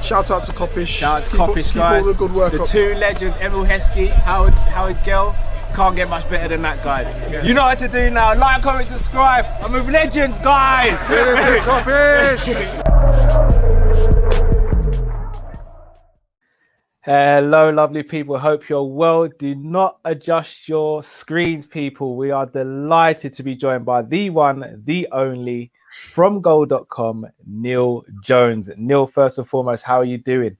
Shout out to Kop-Ish. Shout out to Kopish, guys. Keep all the good work the up. two legends, Emil Heskey, Howard Gill. Can't get much better than that, guys. Yeah. You know what to do now. Like, comment, subscribe. I'm with legends, guys. Kop-Ish. Hello, lovely people. Hope you're well. Do not adjust your screens, people. We are delighted to be joined by the one, the only, from goal.com, Neil Jones. Neil, first and foremost, how are you doing?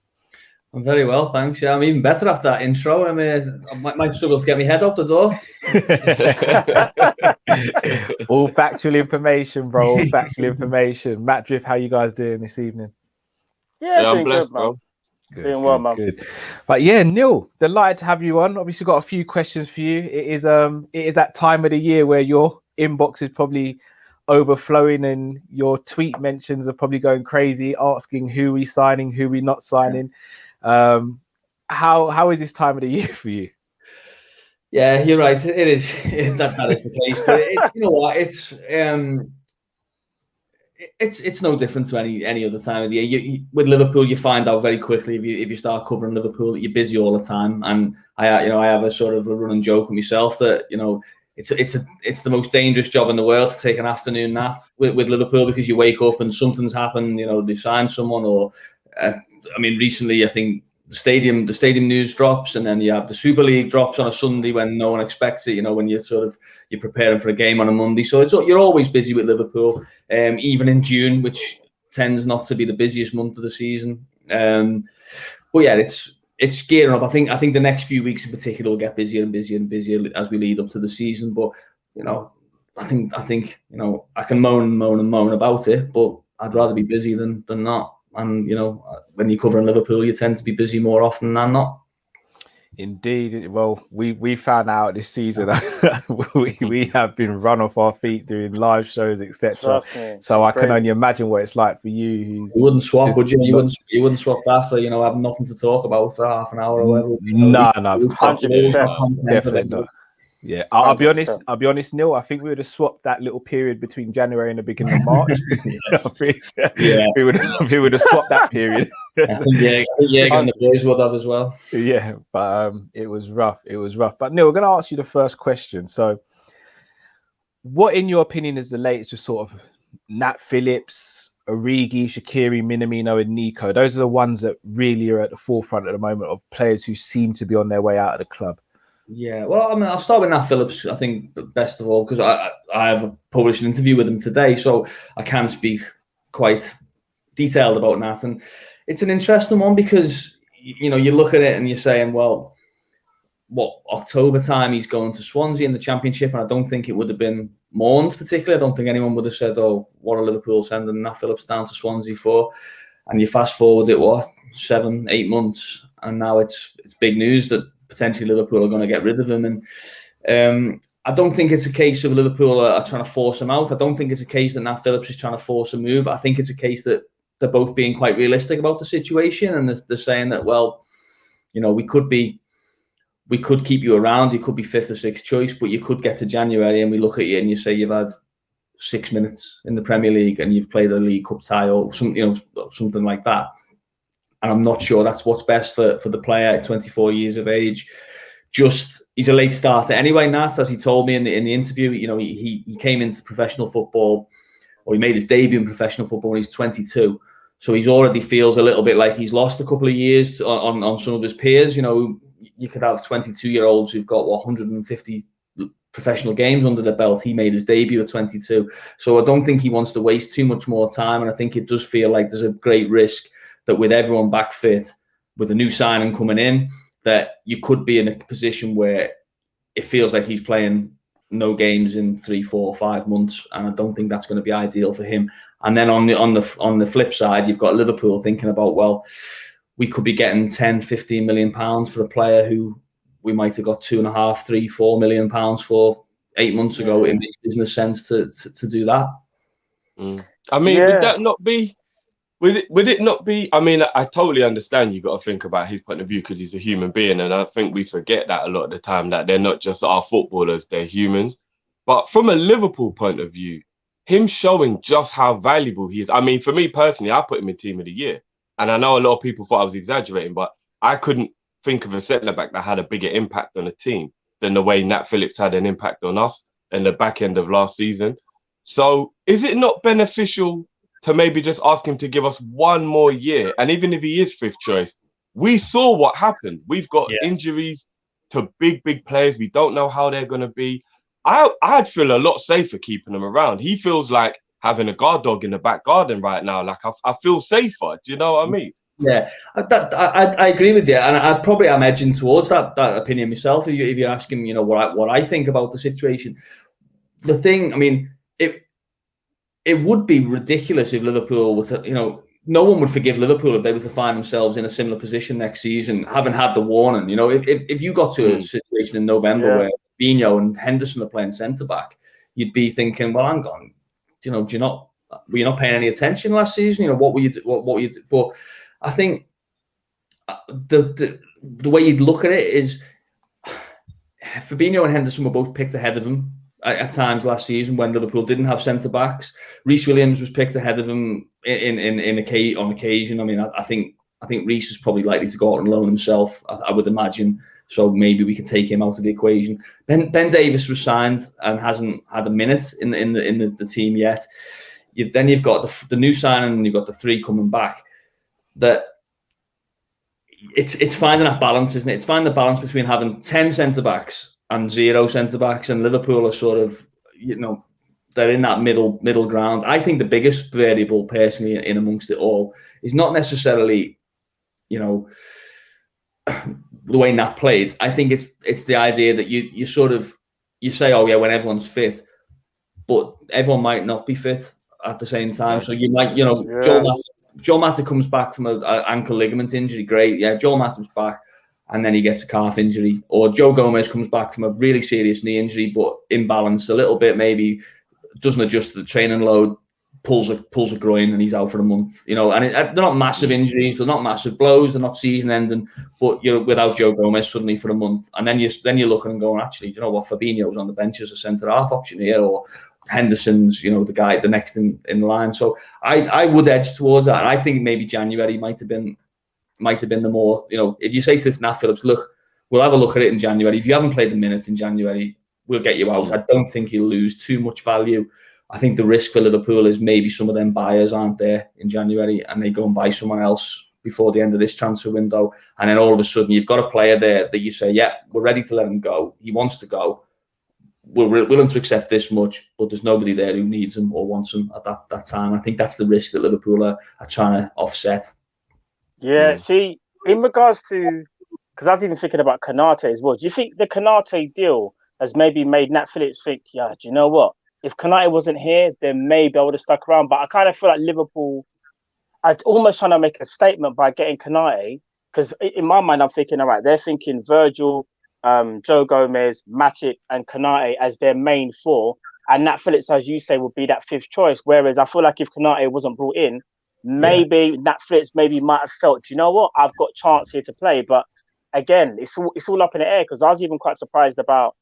I'm very well, thanks. Yeah, I'm even better after that intro. I mean, I might struggle to get my head up the door. All factual information, bro. All factual information. Matt Drift, how you guys doing this evening? Yeah, I'm blessed, man. Doing well, man. Good. But yeah, Neil, delighted to have you on. Obviously, got a few questions for you. It is that time of the year where your inbox is probably overflowing and your tweet mentions are probably going crazy, asking who we signing, who we not signing. How is this time of the year for you? Yeah, you're right. It is. That is the case. But you know what? It's no different to any other time of the year. With Liverpool, you find out very quickly if you start covering Liverpool that you're busy all the time. And I have a sort of a running joke with myself that it's the most dangerous job in the world to take an afternoon nap with Liverpool, because you wake up and something's happened. They signed someone, or recently I think the stadium news drops, and then you have the Super League drops on a Sunday when no one expects it. When you're preparing for a game on a Monday, so you're always busy with Liverpool, even in June, which tends not to be the busiest month of the season. But yeah, it's gearing up. I think the next few weeks in particular will get busier and busier and busier as we lead up to the season. But I think I can moan about it, but I'd rather be busy than not. And when you're covering Liverpool, you tend to be busy more often than not. Indeed. Well, we found out this season that we have been run off our feet doing live shows, etc. So I can only imagine what it's like for you. You wouldn't swap, would you? You wouldn't swap that for having nothing to talk about for half an hour or whatever. No, 100%. Definitely not. Yeah, I'll be honest, Neil. I think we would have swapped that little period between January and the beginning of March. We would have swapped that period. I think and the boys would have as well. Yeah, but it was rough. But Neil, we're going to ask you the first question. So, what, in your opinion, is the latest with sort of Nat Phillips, Origi, Shaqiri, Minamino, and Neco? Those are the ones that really are at the forefront at the moment of players who seem to be on their way out of the club. Yeah, well, I'll start with Nat Phillips. I think best of all, because I have published an interview with him today, so I can speak quite detailed about Nat. And it's an interesting one because you look at it and you're saying, well, October time he's going to Swansea in the Championship, and I don't think it would have been mourned particularly. I don't think anyone would have said, "Oh, what are Liverpool sending Nat Phillips down to Swansea for?" And you fast forward it 7-8 months, and now it's big news that potentially Liverpool are going to get rid of him. And I don't think it's a case of Liverpool are trying to force him out. I don't think it's a case that Nat Phillips is trying to force a move. I think it's a case that they're both being quite realistic about the situation, and they're saying that, well, we could keep you around. You could be fifth or sixth choice, but you could get to January and we look at you and you say you've had 6 minutes in the Premier League and you've played a League Cup tie or something like that. And I'm not sure that's what's best for the player at 24 years of age. He's a late starter anyway, Nat, as he told me in the interview. He came into professional football, or he made his debut in professional football when he's 22. So he's already feels a little bit like he's lost a couple of years on some of his peers. You could have 22-year-olds who've got 150 professional games under their belt. He made his debut at 22. So I don't think he wants to waste too much more time. And I think it does feel like there's a great risk that with everyone back fit, with a new signing coming in, that you could be in a position where it feels like he's playing no games in 3, 4, 5 months, and I don't think that's going to be ideal for him. And then on the flip side, you've got Liverpool thinking about, well, we could be getting 10, 15 million pounds for a player who we might have got 2.5, 3, 4 million pounds for 8 months ago. It makes business sense to do that. I mean, would that not be would it not be? I mean, I totally understand you got to think about his point of view because he's a human being, and I think we forget that a lot of the time that they're not just our footballers, they're humans. But from a Liverpool point of view, him showing just how valuable he is. I mean, for me personally, I put him in Team of the Year, and I know a lot of people thought I was exaggerating, but I couldn't think of a centre back that had a bigger impact on a team than the way Nat Phillips had an impact on us in the back end of last season. So, is it not beneficial to maybe just ask him to give us one more year? And even if he is fifth choice, we saw what happened. We've got injuries to big players. We don't know how they're going to be. I'd feel a lot safer keeping him around. He feels like having a guard dog in the back garden right now. Like, I feel safer. Do you know what I mean? Yeah, I agree with you, and I probably am edging towards that opinion myself. If you're asking, what I think about the situation, the thing, I mean, it would be ridiculous if Liverpool were to, no one would forgive Liverpool if they were to find themselves in a similar position next season, having had the warning. If you got to a situation in November where Fabinho and Henderson are playing centre back, you'd be thinking, well, hang on, were you not paying any attention last season? What were you? But I think the way you'd look at it is Fabinho and Henderson were both picked ahead of him at times last season when Liverpool didn't have centre backs. Reece Williams was picked ahead of him on occasion. I mean, I think Reece is probably likely to go out on loan himself, I would imagine. So maybe we could take him out of the equation. Ben Davies was signed and hasn't had a minute in the team yet. Then you've got the new signing and you've got the three coming back. That it's finding that balance, isn't it? It's finding the balance between having 10 centre backs and 0 centre backs, and Liverpool are sort of, they're in that middle ground. I think the biggest variable, personally, in amongst it all, is not necessarily, the way Nat played. I think it's the idea that you say, oh yeah, when everyone's fit, but everyone might not be fit at the same time. So you might, Joel Matip comes back from an ankle ligament injury. Great, yeah, Joel Matip's back, and then he gets a calf injury. Or Joe Gomez comes back from a really serious knee injury, but imbalanced a little bit, maybe doesn't adjust to the training load, pulls a groin, and he's out for a month. And they're not massive injuries, they're not massive blows, they're not season ending. But you're without Joe Gomez suddenly for a month, and then you're looking and going, actually, you know what, Fabinho's on the bench as a centre half option here, or Henderson's, the next in line. So I would edge towards that. And I think maybe January might have been the more, if you say to Nat Phillips, look, we'll have a look at it in January. If you haven't played a minute in January, we'll get you out. I don't think he'll lose too much value. I think the risk for Liverpool is maybe some of them buyers aren't there in January and they go and buy someone else before the end of this transfer window. And then all of a sudden you've got a player there that you say, yeah, we're ready to let him go. He wants to go. We're willing to accept this much, but there's nobody there who needs him or wants him at that time. I think that's the risk that Liverpool are trying to offset. Yeah, see, in regards to, because I was even thinking about Konate as well. Do you think the Konate deal has maybe made Nat Phillips think, yeah, do you know what? If Konate wasn't here, then maybe I would have stuck around. But I kind of feel like Liverpool, I'd almost trying to make a statement by getting Konate, because in my mind, I'm thinking, all right, they're thinking Virgil, Joe Gomez, Matip, and Konate as their main four, and Nat Phillips, as you say, would be that fifth choice. Whereas I feel like if Konate wasn't brought in, maybe Nat Phillips might have felt, you know what, I've got chance here to play. But again, it's all up in the air, because I was even quite surprised about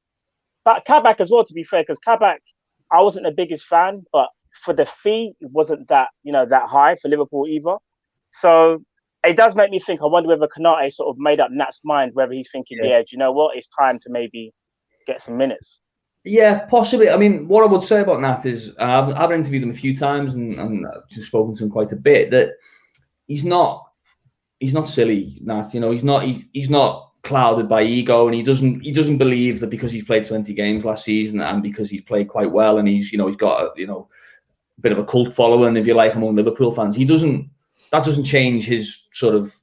Kabak as well, to be fair, because Kabak, I wasn't the biggest fan, but for the fee, it wasn't that that high for Liverpool either. So it does make me think, I wonder whether Konate sort of made up Nat's mind, whether he's thinking, do you know what, it's time to maybe get some minutes. Yeah, possibly. I mean, what I would say about Nat is, I've interviewed him a few times and I've spoken to him quite a bit, that he's not silly, Nat. He's not clouded by ego, and he doesn't believe that because he's played 20 games last season and because he's played quite well and he's got a bit of a cult following, if you like, among Liverpool fans. That doesn't change his sort of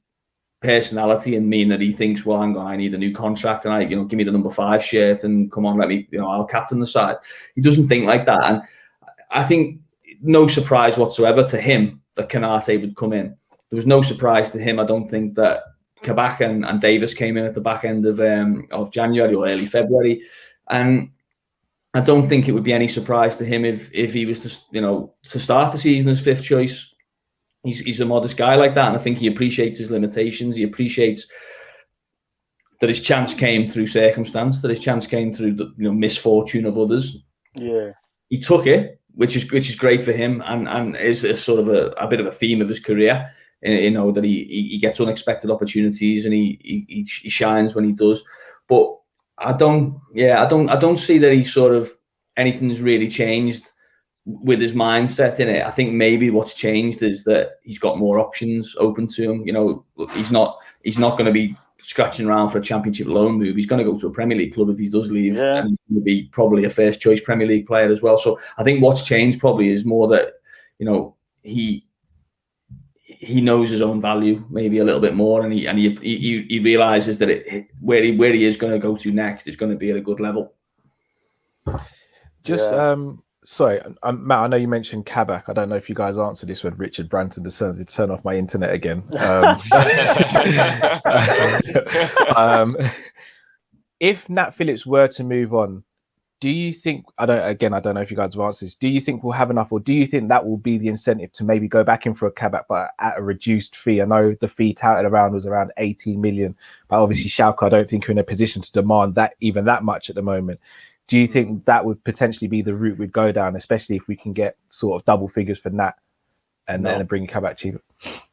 personality and mean that he thinks, well, hang on, I need a new contract and give me the number 5 shirt and come on, let me, I'll captain the side. He doesn't think like that. And I think no surprise whatsoever to him that Konate would come in. There was no surprise to him, I don't think, that Kabak and Davis came in at the back end of January or early February. And I don't think it would be any surprise to him if he was to start the season as fifth choice. he's a modest guy like that, and I think he appreciates his limitations. He appreciates that his chance came through circumstance, that his chance came through the misfortune of others. Yeah, he took it, which is great for him, and is a sort of a bit of a theme of his career. That he gets unexpected opportunities and he shines when he does. But I don't see that he sort of anything's really changed with his mindset in it. I think maybe what's changed is that he's got more options open to him. He's not going to be scratching around for a Championship loan move. He's going to go to a Premier League club if he does leave, and he's going to be probably a first choice Premier League player as well. So I think what's changed probably is more that he knows his own value maybe a little bit more, and he realizes that where he is going to go to next is going to be at a good level. Sorry, Matt, I know you mentioned Kabak. I don't know if you guys answered this when Richard Branson decided to turn off my internet again. If Nat Phillips were to move on, do you think, I don't know if you guys have answered this, do you think we'll have enough, or do you think that will be the incentive to maybe go back in for a Kabak, but at a reduced fee? I know the fee touted around was around 18 million, but obviously Schalke, I don't think are in a position to demand that much at the moment. Do you think that would potentially be the route we'd go down, especially if we can get sort of double figures for Nat and then bring Kabak cheaper?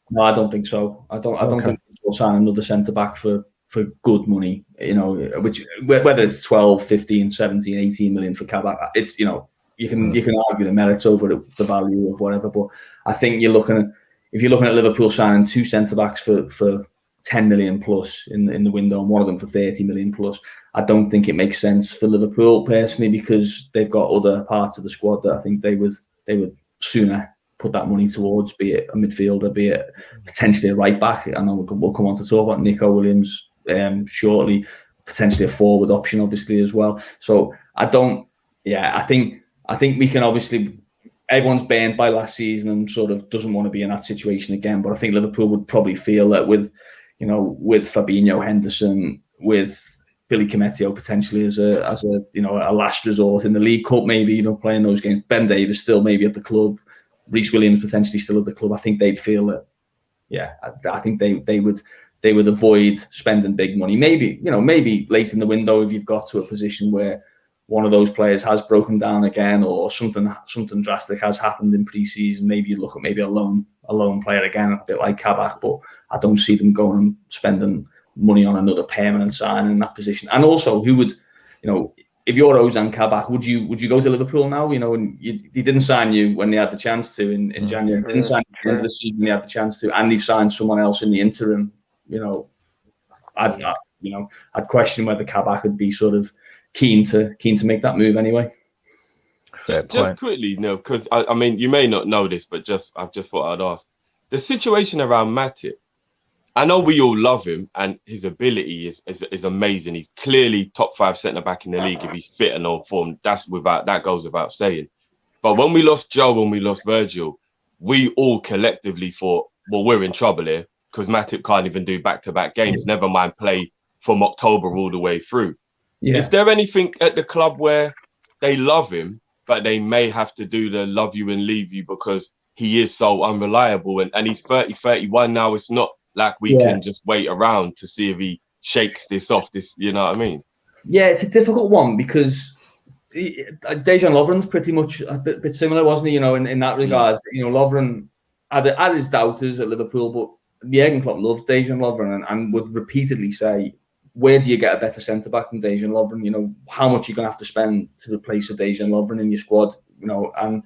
No, I don't think so. I don't think we'll sign another centre back for good money, which whether it's 12, 15, 17, 18 million for Kabak, it's you can argue the merits over the value of whatever, but I think if you're looking at Liverpool signing two centre backs for 10 million plus in the window and one of them for 30 million plus, I don't think it makes sense for Liverpool personally, because they've got other parts of the squad that I think they would sooner put that money towards, be it a midfielder, be it potentially a right back. I know we'll come on to talk about Neco Williams shortly, potentially a forward option obviously as well. So I think we can obviously, everyone's burned by last season and sort of doesn't want to be in that situation again, but I think Liverpool would probably feel that with Fabinho, Henderson, with Billy Cometio potentially as a last resort in the League Cup, maybe playing those games. Ben Davies still maybe at the club, Reece Williams potentially still at the club. I think they'd feel that. Yeah, I think they would avoid spending big money. Maybe late in the window if you've got to a position where one of those players has broken down again, or something drastic has happened in pre-season. Maybe you look at maybe a lone player again, a bit like Kabak, but I don't see them going and spending money on another permanent signing in that position. And also, who would, if you're Ozan Kabak, would you go to Liverpool now? And they didn't sign you when they had the chance to in January. They didn't sign you at the end of the season when they had the chance to, and they've signed someone else in the interim. I'd question whether Kabak would be sort of keen to make that move anyway. Just quickly, because I mean, you may not know this, but I've just thought I'd ask. The situation around Matip, I know we all love him and his ability is amazing. He's clearly top 5 centre back in the league if he's fit and on form. That goes without saying. But when we lost Joe and we lost Virgil, we all collectively thought, well, we're in trouble here because Matip can't even do back-to-back games. Never mind play from October all the way through. Yeah. Is there anything at the club where they love him, but they may have to do the love you and leave you because he is so unreliable and he's 30, 31 now? It's not like we can just wait around to see if he shakes this off. You know what I mean? Yeah, it's a difficult one because Dejan Lovren's pretty much a bit similar, wasn't he? In that regard, Lovren had his doubters at Liverpool, but Jurgen Klopp loved Dejan Lovren and would repeatedly say, where do you get a better centre back than Dejan Lovren? How much you're going to have to spend to replace a Dejan Lovren in your squad? And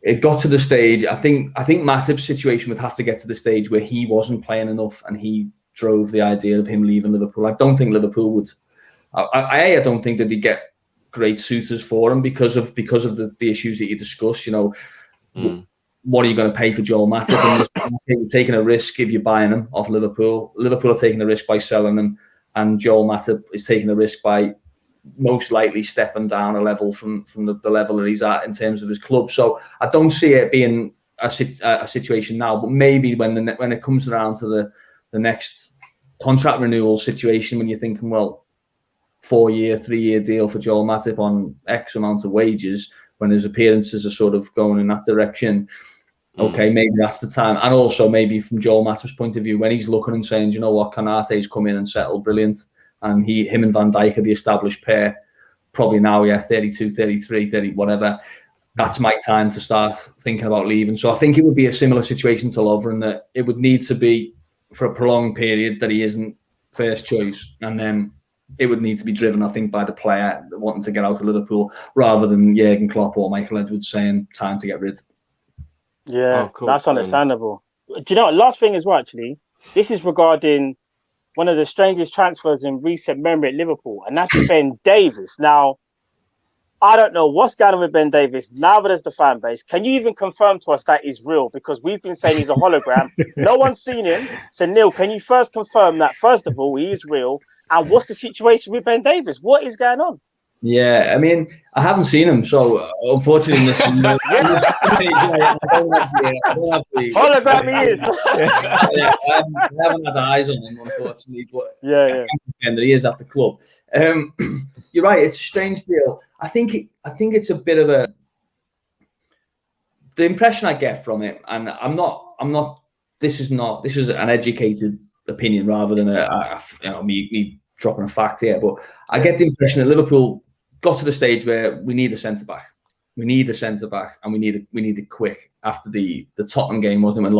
it got to the stage. I think Matip's situation would have to get to the stage where he wasn't playing enough, and he drove the idea of him leaving Liverpool. I don't think Liverpool would. I don't think that they get great suitors for him because of the issues that you discussed. What are you going to pay for Joel Matip? You're taking a risk if you're buying him off Liverpool. Liverpool are taking a risk by selling him, and Joel Matip is taking a risk by most likely stepping down a level from the level that he's at in terms of his club. So I don't see it being a situation now, but maybe when it comes around to the next contract renewal situation, when you're thinking, well, 4-year, 3-year deal for Joel Matip on X amount of wages, when his appearances are sort of going in that direction, Okay, maybe that's the time. And also maybe from Joel Matip's point of view, when he's looking and saying, you know what, Konate's come in and settled brilliant. And him and Van Dijk are the established pair. Probably now, 32, 33, 30, whatever. That's my time to start thinking about leaving. So I think it would be a similar situation to Lovren, that it would need to be for a prolonged period that he isn't first choice. And then it would need to be driven, I think, by the player wanting to get out of Liverpool rather than Jurgen Klopp or Michael Edwards saying time to get rid. Yeah, cool. that's understandable. Do you know what? Last thing as well, actually, this is regarding one of the strangest transfers in recent memory at Liverpool, and that's Ben Davies. Now, I don't know what's going on with Ben Davies now that as the fan base. Can you even confirm to us that he's real? Because we've been saying he's a hologram. No one's seen him. So, Neil, can you first confirm that, first of all, he is real? And what's the situation with Ben Davies? What is going on? Yeah, I mean, I haven't seen him, so unfortunately, I don't have the Hologram he is. I haven't had eyes on him, unfortunately, but I can confirm that he is at the club. You're right; it's a strange deal. I think it's a bit of the impression I get from it, and I'm not. This is an educated opinion rather than me dropping a fact here, but I get the impression that Liverpool got to the stage where we need a centre back. We need a centre back, and we need it quick. After the Tottenham game, wasn't it,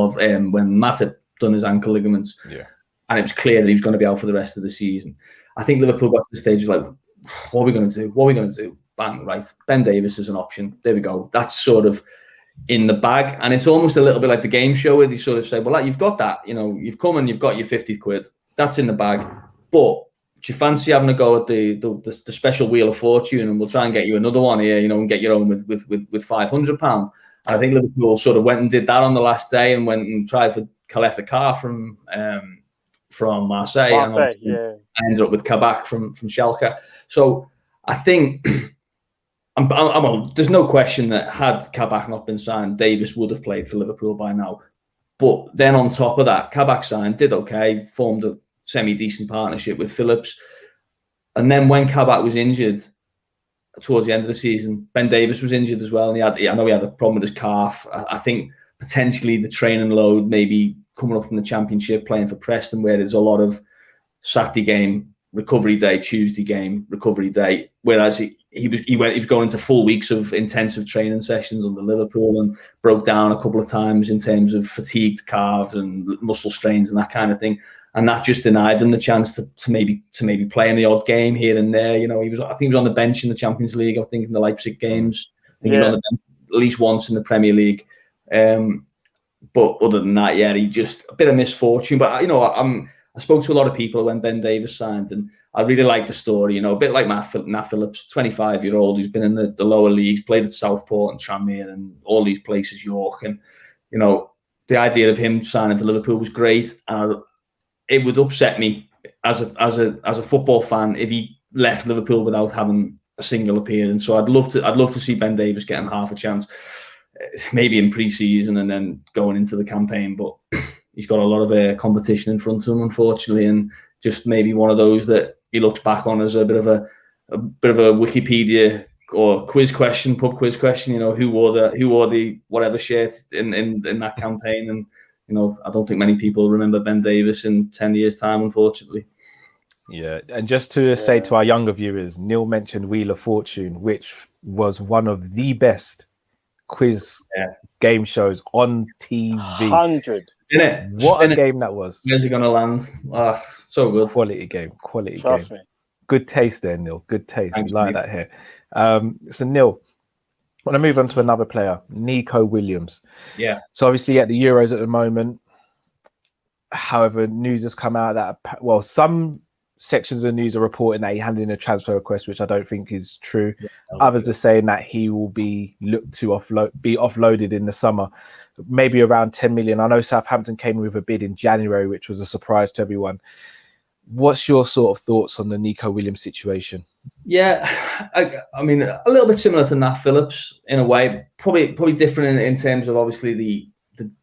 when Matip done his ankle ligaments, and it was clear that he was going to be out for the rest of the season. I think Liverpool got to the stage of like, what are we going to do? What are we going to do? Bang, right. Ben Davies is an option. There we go. That's sort of in the bag, and it's almost a little bit like the game show where they sort of say, well, you've got that. You've come and you've got your 50 quid. That's in the bag, but do you fancy having a go at the special wheel of fortune, and we'll try and get you another one here, and get your own with £500. I think Liverpool sort of went and did that on the last day and went and tried for Khalifa Carr from Marseille, and ended up with Kabak from Schalke. So I think there's no question that had Kabak not been signed, Davies would have played for Liverpool by now. But then on top of that, Kabak signed, did okay, formed a semi-decent partnership with Phillips. And then when Kabak was injured towards the end of the season, Ben Davies was injured as well. And I know he had a problem with his calf. I think potentially the training load, maybe coming up from the Championship, playing for Preston, where there's a lot of Saturday game, recovery day, Tuesday game, recovery day. Whereas he was going into full weeks of intensive training sessions under Liverpool and broke down a couple of times in terms of fatigued calves and muscle strains and that kind of thing. And that just denied them the chance to maybe play in the odd game here and there. I think he was on the bench in the Champions League. I think in the Leipzig games, he was on the bench at least once in the Premier League. But other than that, he just a bit of misfortune. But I spoke to a lot of people when Ben Davies signed, and I really like the story. A bit like Nat Phillips, 25-year-old who's been in the lower leagues, played at Southport and Tranmere and all these places, York, and the idea of him signing for Liverpool was great. It would upset me as a football fan if he left Liverpool without having a single appearance. So I'd love to see Ben Davies getting half a chance, maybe in pre-season and then going into the campaign. But he's got a lot of competition in front of him, unfortunately, and just maybe one of those that he looks back on as a bit of a Wikipedia or pub quiz question. Who wore the whatever shirt in that campaign? And I don't think many people remember Ben Davies in 10 years' time, unfortunately. Yeah, and just to say to our younger viewers, Neil mentioned Wheel of Fortune, which was one of the best quiz game shows on TV. 100. What a game that was. Where's it going to land? So good. Quality game. Trust me. Good taste there, Neil. Good taste. Thanks, we like mate. that here. So, Neil, I want to move on to another player, Neco Williams. Yeah. So obviously at the Euros at the moment, however, news has come out that, some sections of news are reporting that he handed in a transfer request, which I don't think is true. Others are saying that he will be looked to be offloaded in the summer, maybe around 10 million. I know Southampton came with a bid in January, which was a surprise to everyone. What's your sort of thoughts on the Neco Williams situation? Yeah, I mean, a little bit similar to Nat Phillips in a way. Probably different in terms of obviously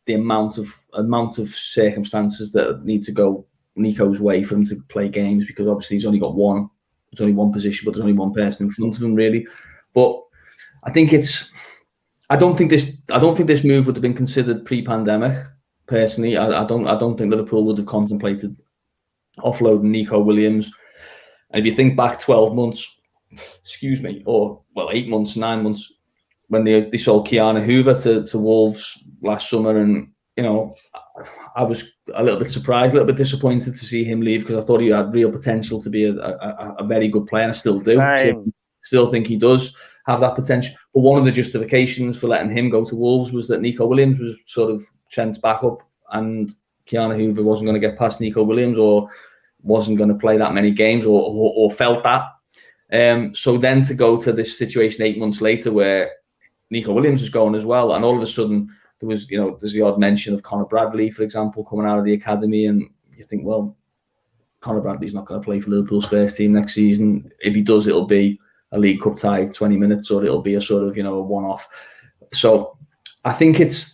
the amount of circumstances that need to go Neco's way for him to play games, because obviously he's only got one. There's only one position, but there's only one person in front of him really. But I think it's I don't think this move would have been considered pre-pandemic. Personally, I don't think Liverpool would have contemplated offloading Neco Williams. And if you think back 12 months, or 8 months, 9 months, when they sold Keanu Hoover to Wolves last summer, and I was a little bit surprised, a little bit disappointed to see him leave, because I thought he had real potential to be a very good player, and I still do. Still think he does have that potential. But one of the justifications for letting him go to Wolves was that Neco Williams was sort of Trent's backup, and Keanu Hoover wasn't going to get past Neco Williams, or wasn't going to play that many games, or felt that. So then to go to this situation 8 months later where Neco Williams is going as well, and all of a sudden there was, there's the odd mention of Conor Bradley, for example, coming out of the academy, and you think, well, Conor Bradley's not going to play for Liverpool's first team next season. If he does, it'll be a League Cup tie, 20 minutes, or it'll be a sort of, a one-off. So I think it'd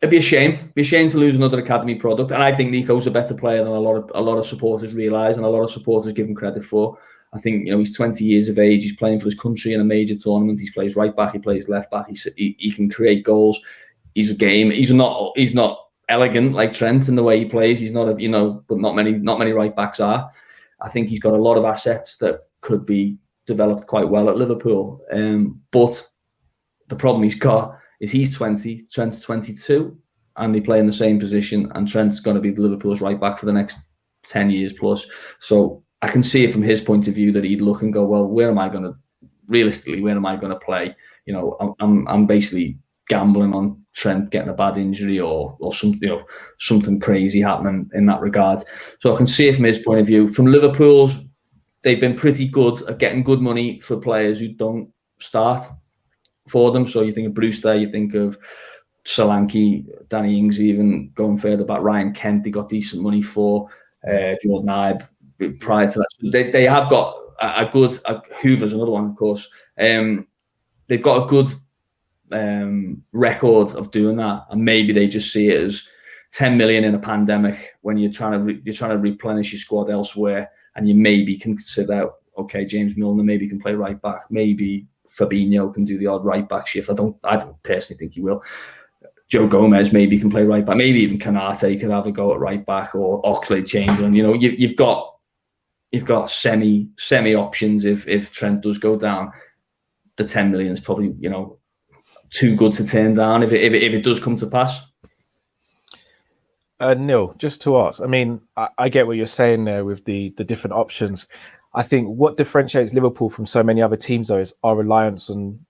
be a shame. Be a shame to lose another academy product. And I think Neco's a better player than a lot of supporters realise, and a lot of supporters give him credit for. I think, he's 20 years of age. He's playing for his country in a major tournament. He plays right back. He plays left back. He can create goals. He's a game. He's not elegant like Trent in the way he plays. He's not but not many right backs are. I think he's got a lot of assets that could be developed quite well at Liverpool. But the problem he's got is he's 20, Trent's 22, and they play in the same position, and Trent's going to be Liverpool's right back for the next 10 years plus. So I can see it from his point of view that he'd look and go, well, where am I going to play? I'm basically gambling on Trent getting a bad injury or something, something crazy happening in that regard. So I can see it from his point of view. From Liverpool's, they've been pretty good at getting good money for players who don't start for them. So you think of Brewster, you think of Solanke, Danny Ings, even going further back, Ryan Kent, they got decent money for, Jordan Ibe prior to that. They have got a good, Hoover's another one, of course. They've got a good record of doing that, and maybe they just see it as 10 million in a pandemic when you're trying to replenish your squad elsewhere, and you maybe can consider, okay, James Milner maybe can play right back, maybe Fabinho can do the odd right back shift. I don't personally think he will. Joe Gomez maybe can play right back, maybe even Konate could have a go at right back, or Oxlade-Chamberlain. You've got semi options if Trent does go down. The 10 million is probably too good to turn down if it does come to pass. Neil, just to ask, I mean, I get what you're saying there with the different options. I think what differentiates Liverpool from so many other teams, though, is our reliance on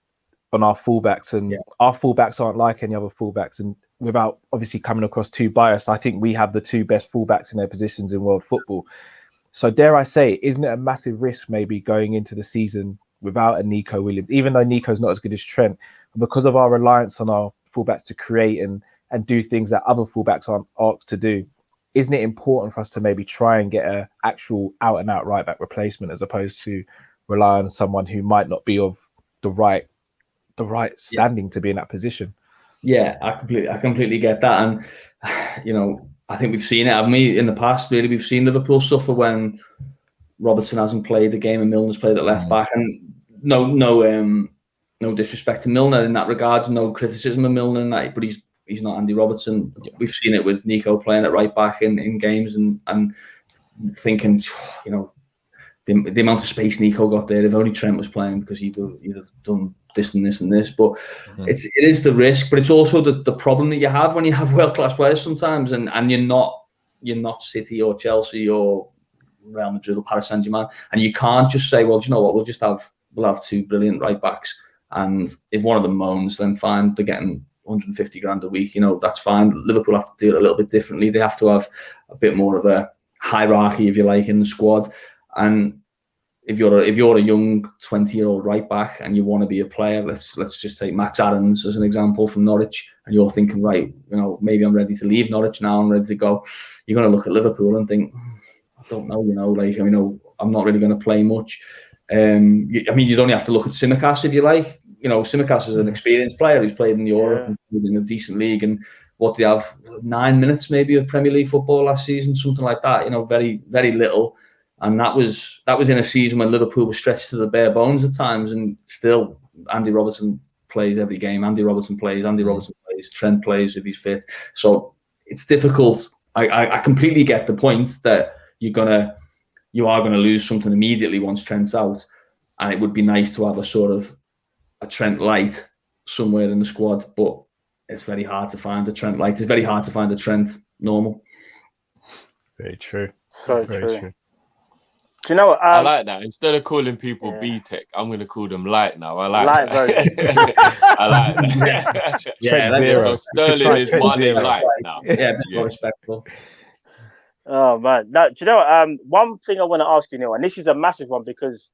our fullbacks, and our fullbacks aren't like any other fullbacks. And without obviously coming across too biased, I think we have the two best fullbacks in their positions in world football. So dare I say, isn't it a massive risk maybe going into the season without a Neco Williams, even though Neco's not as good as Trent, because of our reliance on our fullbacks to create and do things that other fullbacks aren't asked to do? Isn't it important for us to maybe try and get an actual out-and-out right-back replacement, as opposed to rely on someone who might not be of the right standing to be in that position? Yeah, I completely get that. And, I think we've seen it, haven't we, in the past, really. We've seen Liverpool suffer when Robertson hasn't played the game and Milner's played at left back. And no disrespect to Milner in that regard, no criticism of Milner in that, but he's not Andy Robertson. We've seen it with Neco playing at right back in games, and thinking, the amount of space Neco got there, if only Trent was playing, because he'd have done this and this and this. But it is the risk, but it's also the problem that you have when you have world-class players sometimes, and you're not City or Chelsea or Real Madrid or Paris Saint-Germain, and you can't just say, well, do you know what, we'll have two brilliant right backs, and if one of them moans, then fine, they're getting 150 grand a week, that's fine. Liverpool have to do it a little bit differently. They have to have a bit more of a hierarchy, if you like, in the squad. And if you're a young 20-year-old right back and you want to be a player, let's just take Max Aarons as an example from Norwich, and you're thinking, right, maybe I'm ready to leave Norwich now, I'm ready to go. You're going to look at Liverpool and think, I don't know, I'm not really going to play much. You'd only have to look at Tsimikas, if you like. Tsimikas is an experienced player who's played in Europe and played in a decent league, and what they have 9 minutes maybe of Premier League football last season, something like that. Very, very little. And that was in a season when Liverpool was stretched to the bare bones at times, and still Andy Robertson plays every game. Andy Robertson plays. Trent plays if he's fit. So it's difficult. I completely get the point that you are gonna lose something immediately once Trent's out, and it would be nice to have a sort of a Trent light somewhere in the squad, but it's very hard to find a Trent light. It's very hard to find a Trent normal. Very true. So Very true. Do you know what? I like that. Instead of calling people B-Tech, I'm going to call them light now. I like that. I like that. So Sterling is one in light now. Yeah, a bit more respectful. Oh man, now, do you know what? One thing I want to ask you, Neil, and this is a massive one because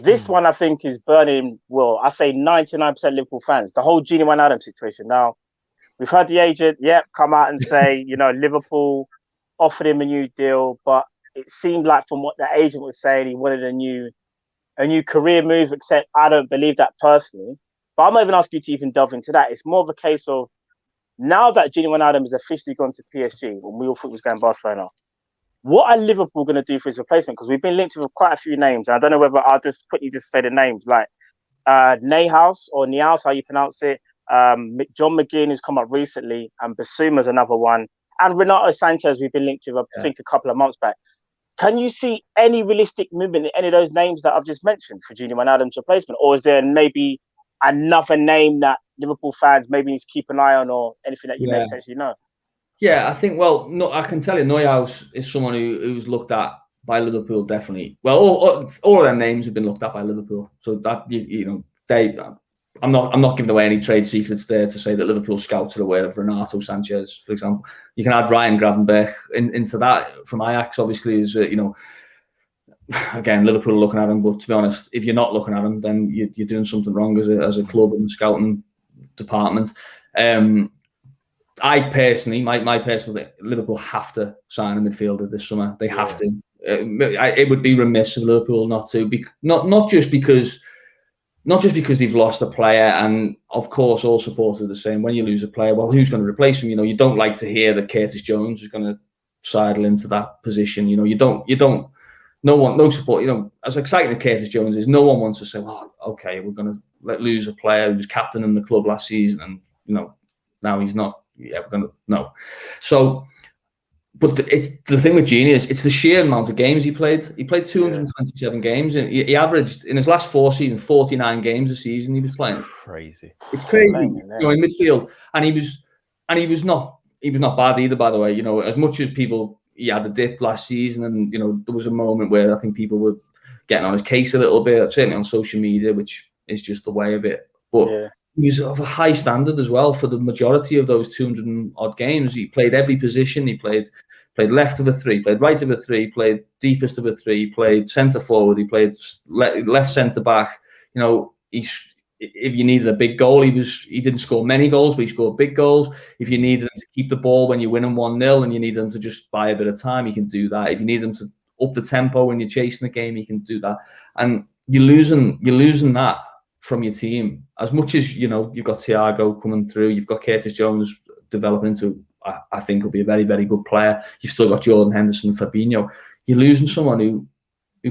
this one I think is burning. Well, I say 99% Liverpool fans. The whole Gini Wijnaldum situation. Now we've heard the agent, come out and say, Liverpool offered him a new deal, but it seemed like from what the agent was saying, he wanted a new career move, except I don't believe that personally. But I'm not even asking you to even delve into that. It's more of a case of now that Gini Wijnaldum has officially gone to PSG, when we all thought he was going to Barcelona, what are Liverpool going to do for his replacement? Because we've been linked with quite a few names. I don't know whether I'll just quickly say the names, like Neuhaus or Neuhaus, how you pronounce it, John McGinn, who's come up recently, and Basuma's another one, and Renato Sanchez, we've been linked with, I think, a couple of months back. Can you see any realistic movement in any of those names that I've just mentioned for Gini Wijnaldum's replacement? Or is there maybe another name that Liverpool fans maybe need to keep an eye on, or anything that you may potentially know? Yeah, I think, I can tell you Neuhaus is someone who's looked at by Liverpool, definitely. Well, all of their names have been looked at by Liverpool. So that, I'm not giving away any trade secrets there to say that Liverpool scouts are aware of Renato Sanchez, for example. You can add Ryan Gravenberch into that from Ajax, obviously, is again, Liverpool are looking at him, but to be honest, if you're not looking at him, then you're doing something wrong as a club in the scouting department. I personally, my personal thing, Liverpool have to sign a midfielder this summer. They have to. It would be remiss of Liverpool not to. Not just because they've lost a player, and of course all supporters are the same. When you lose a player, well, who's going to replace him? You don't like to hear that Curtis Jones is going to sidle into that position. No support. As exciting as Curtis Jones is, no one wants to say, well, okay, we're going to let lose a player who was captain in the club last season, and now he's not. Yeah, we're going to no. So, but the thing with Gini is it's the sheer amount of games he played. He played 227 games. He averaged in his last 4 seasons 49 games a season. He was playing. Crazy. It's crazy. In midfield, and he was not bad either. By the way, as much as he had a dip last season, and there was a moment where I think people were getting on his case a little bit, certainly on social media, which is just the way of it. But he was of a high standard as well for the majority of those 200 odd games. He played every position. He played left of a 3, played right of a 3, played deepest of a 3, played centre forward. He played left centre back. If you needed a big goal, he didn't score many goals, but he scored big goals. If you needed him to keep the ball when you're winning 1-0 and you need him to just buy a bit of time, he can do that. If you need him to up the tempo when you're chasing the game, he can do that. And you're losing that from your team. As much as you've got Thiago coming through, you've got Curtis Jones developing into, I think, will be a very, very good player. You've still got Jordan Henderson and Fabinho. You're losing someone who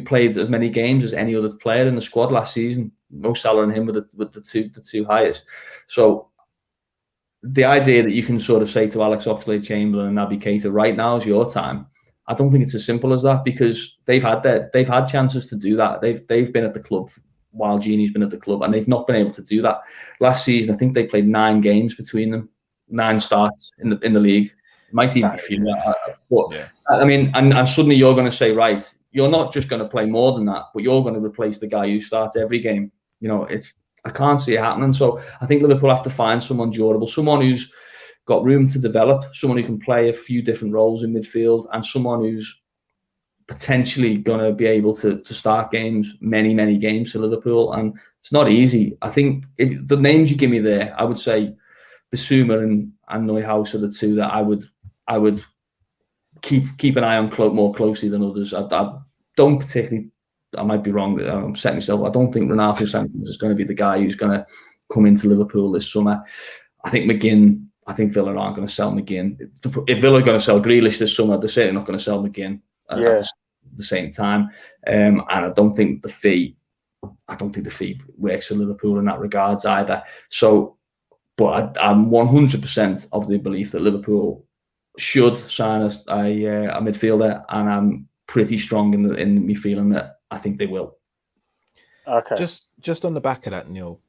played as many games as any other player in the squad last season. Mo Salah and him were the two highest. So the idea that you can sort of say to Alex Oxlade-Chamberlain and Naby Keita, right now is your time, I don't think it's as simple as that, because they've had chances to do that. They've been at the club while Gini's been at the club, and they've not been able to do that. Last season, I think they played 9 games between them, 9 starts in the league. It might even be fewer. But I mean, and suddenly you're going to say, right, you're not just going to play more than that, but you're going to replace the guy who starts every game. I can't see it happening. So I think Liverpool have to find someone durable, someone who's got room to develop, someone who can play a few different roles in midfield, and someone who's potentially going to be able to start games, many games for Liverpool. And it's not easy. I think if the names you give me there, I would say Bissouma and Neuhaus are the two that I would keep an eye on more closely than others. I don't particularly, I might be wrong, I'm setting myself, I don't think Renato Sanchez is going to be the guy who's going to come into Liverpool this summer. I think Villa aren't going to sell McGinn. If Villa are going to sell Grealish this summer, they're certainly not going to sell McGinn at the same time. And I don't think the fee I don't think the fee works for Liverpool in that regards either. So, but I'm 100% of the belief that Liverpool should sign a midfielder, and I'm pretty strong in me feeling that I think they will. Okay. Just on the back of that, Neil,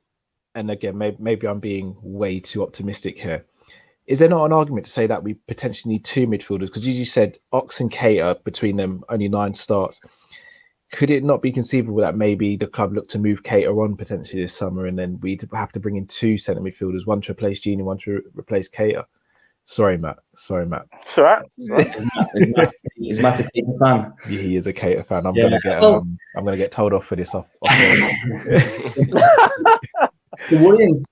and again, maybe I'm being way too optimistic here. Is there not an argument to say that we potentially need two midfielders? Because you said Ox and Cater, between them, only 9 starts. Could it not be conceivable that maybe the club look to move Cater on potentially this summer, and then we'd have to bring in 2 centre midfielders, one to replace Genie, one to replace Cater? Sorry, Matt. It's all right. Is Matt a Cater fan? Yeah, he is a Cater fan. I'm gonna get told off for this. The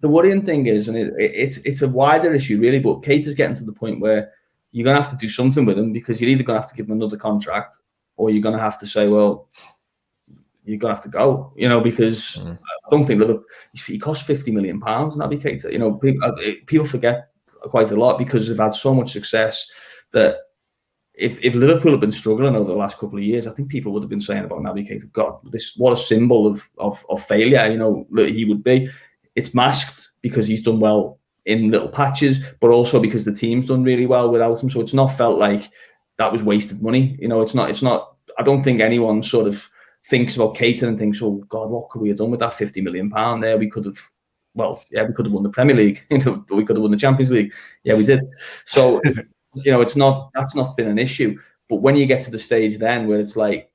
worrying thing is, and it's a wider issue really, but Cater's getting to the point where you're going to have to do something with him, because you're either going to have to give him another contract, or you're going to have to say, well, you're going to have to go, because I don't think Liverpool, he cost £50 million, Naby Keita. People forget quite a lot because they've had so much success that if Liverpool have been struggling over the last couple of years, I think people would have been saying about Naby Keita, God, what a symbol of failure, that he would be. It's masked because he's done well in little patches, but also because the team's done really well without him. So it's not felt like that was wasted money. It's not. I don't think anyone sort of thinks about Keita and thinks, oh God, what could we have done with that £50 million there? We could have won the Premier League. We could have won the Champions League. Yeah, we did. So that's not been an issue. But when you get to the stage then where it's like,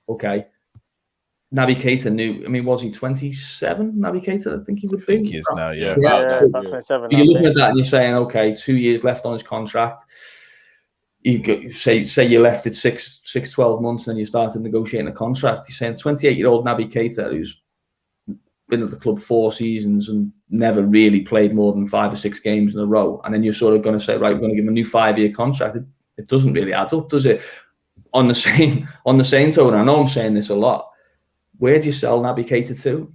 okay, Naby Keita was he 27? Naby Keita, I think he would be. He is now, yeah. About 27. You're looking at that and you're saying, okay, 2 years left on his contract. You say you left it 12 months, and you started negotiating a contract. You're saying 28-year-old Naby Keita, who's been at the club 4 seasons and never really played more than 5 or 6 games in a row, and then you're sort of going to say, right, we're going to give him a new 5-year contract. It doesn't really add up, does it? On the same tone, I know I'm saying this a lot. Where do you sell Naby Keita to?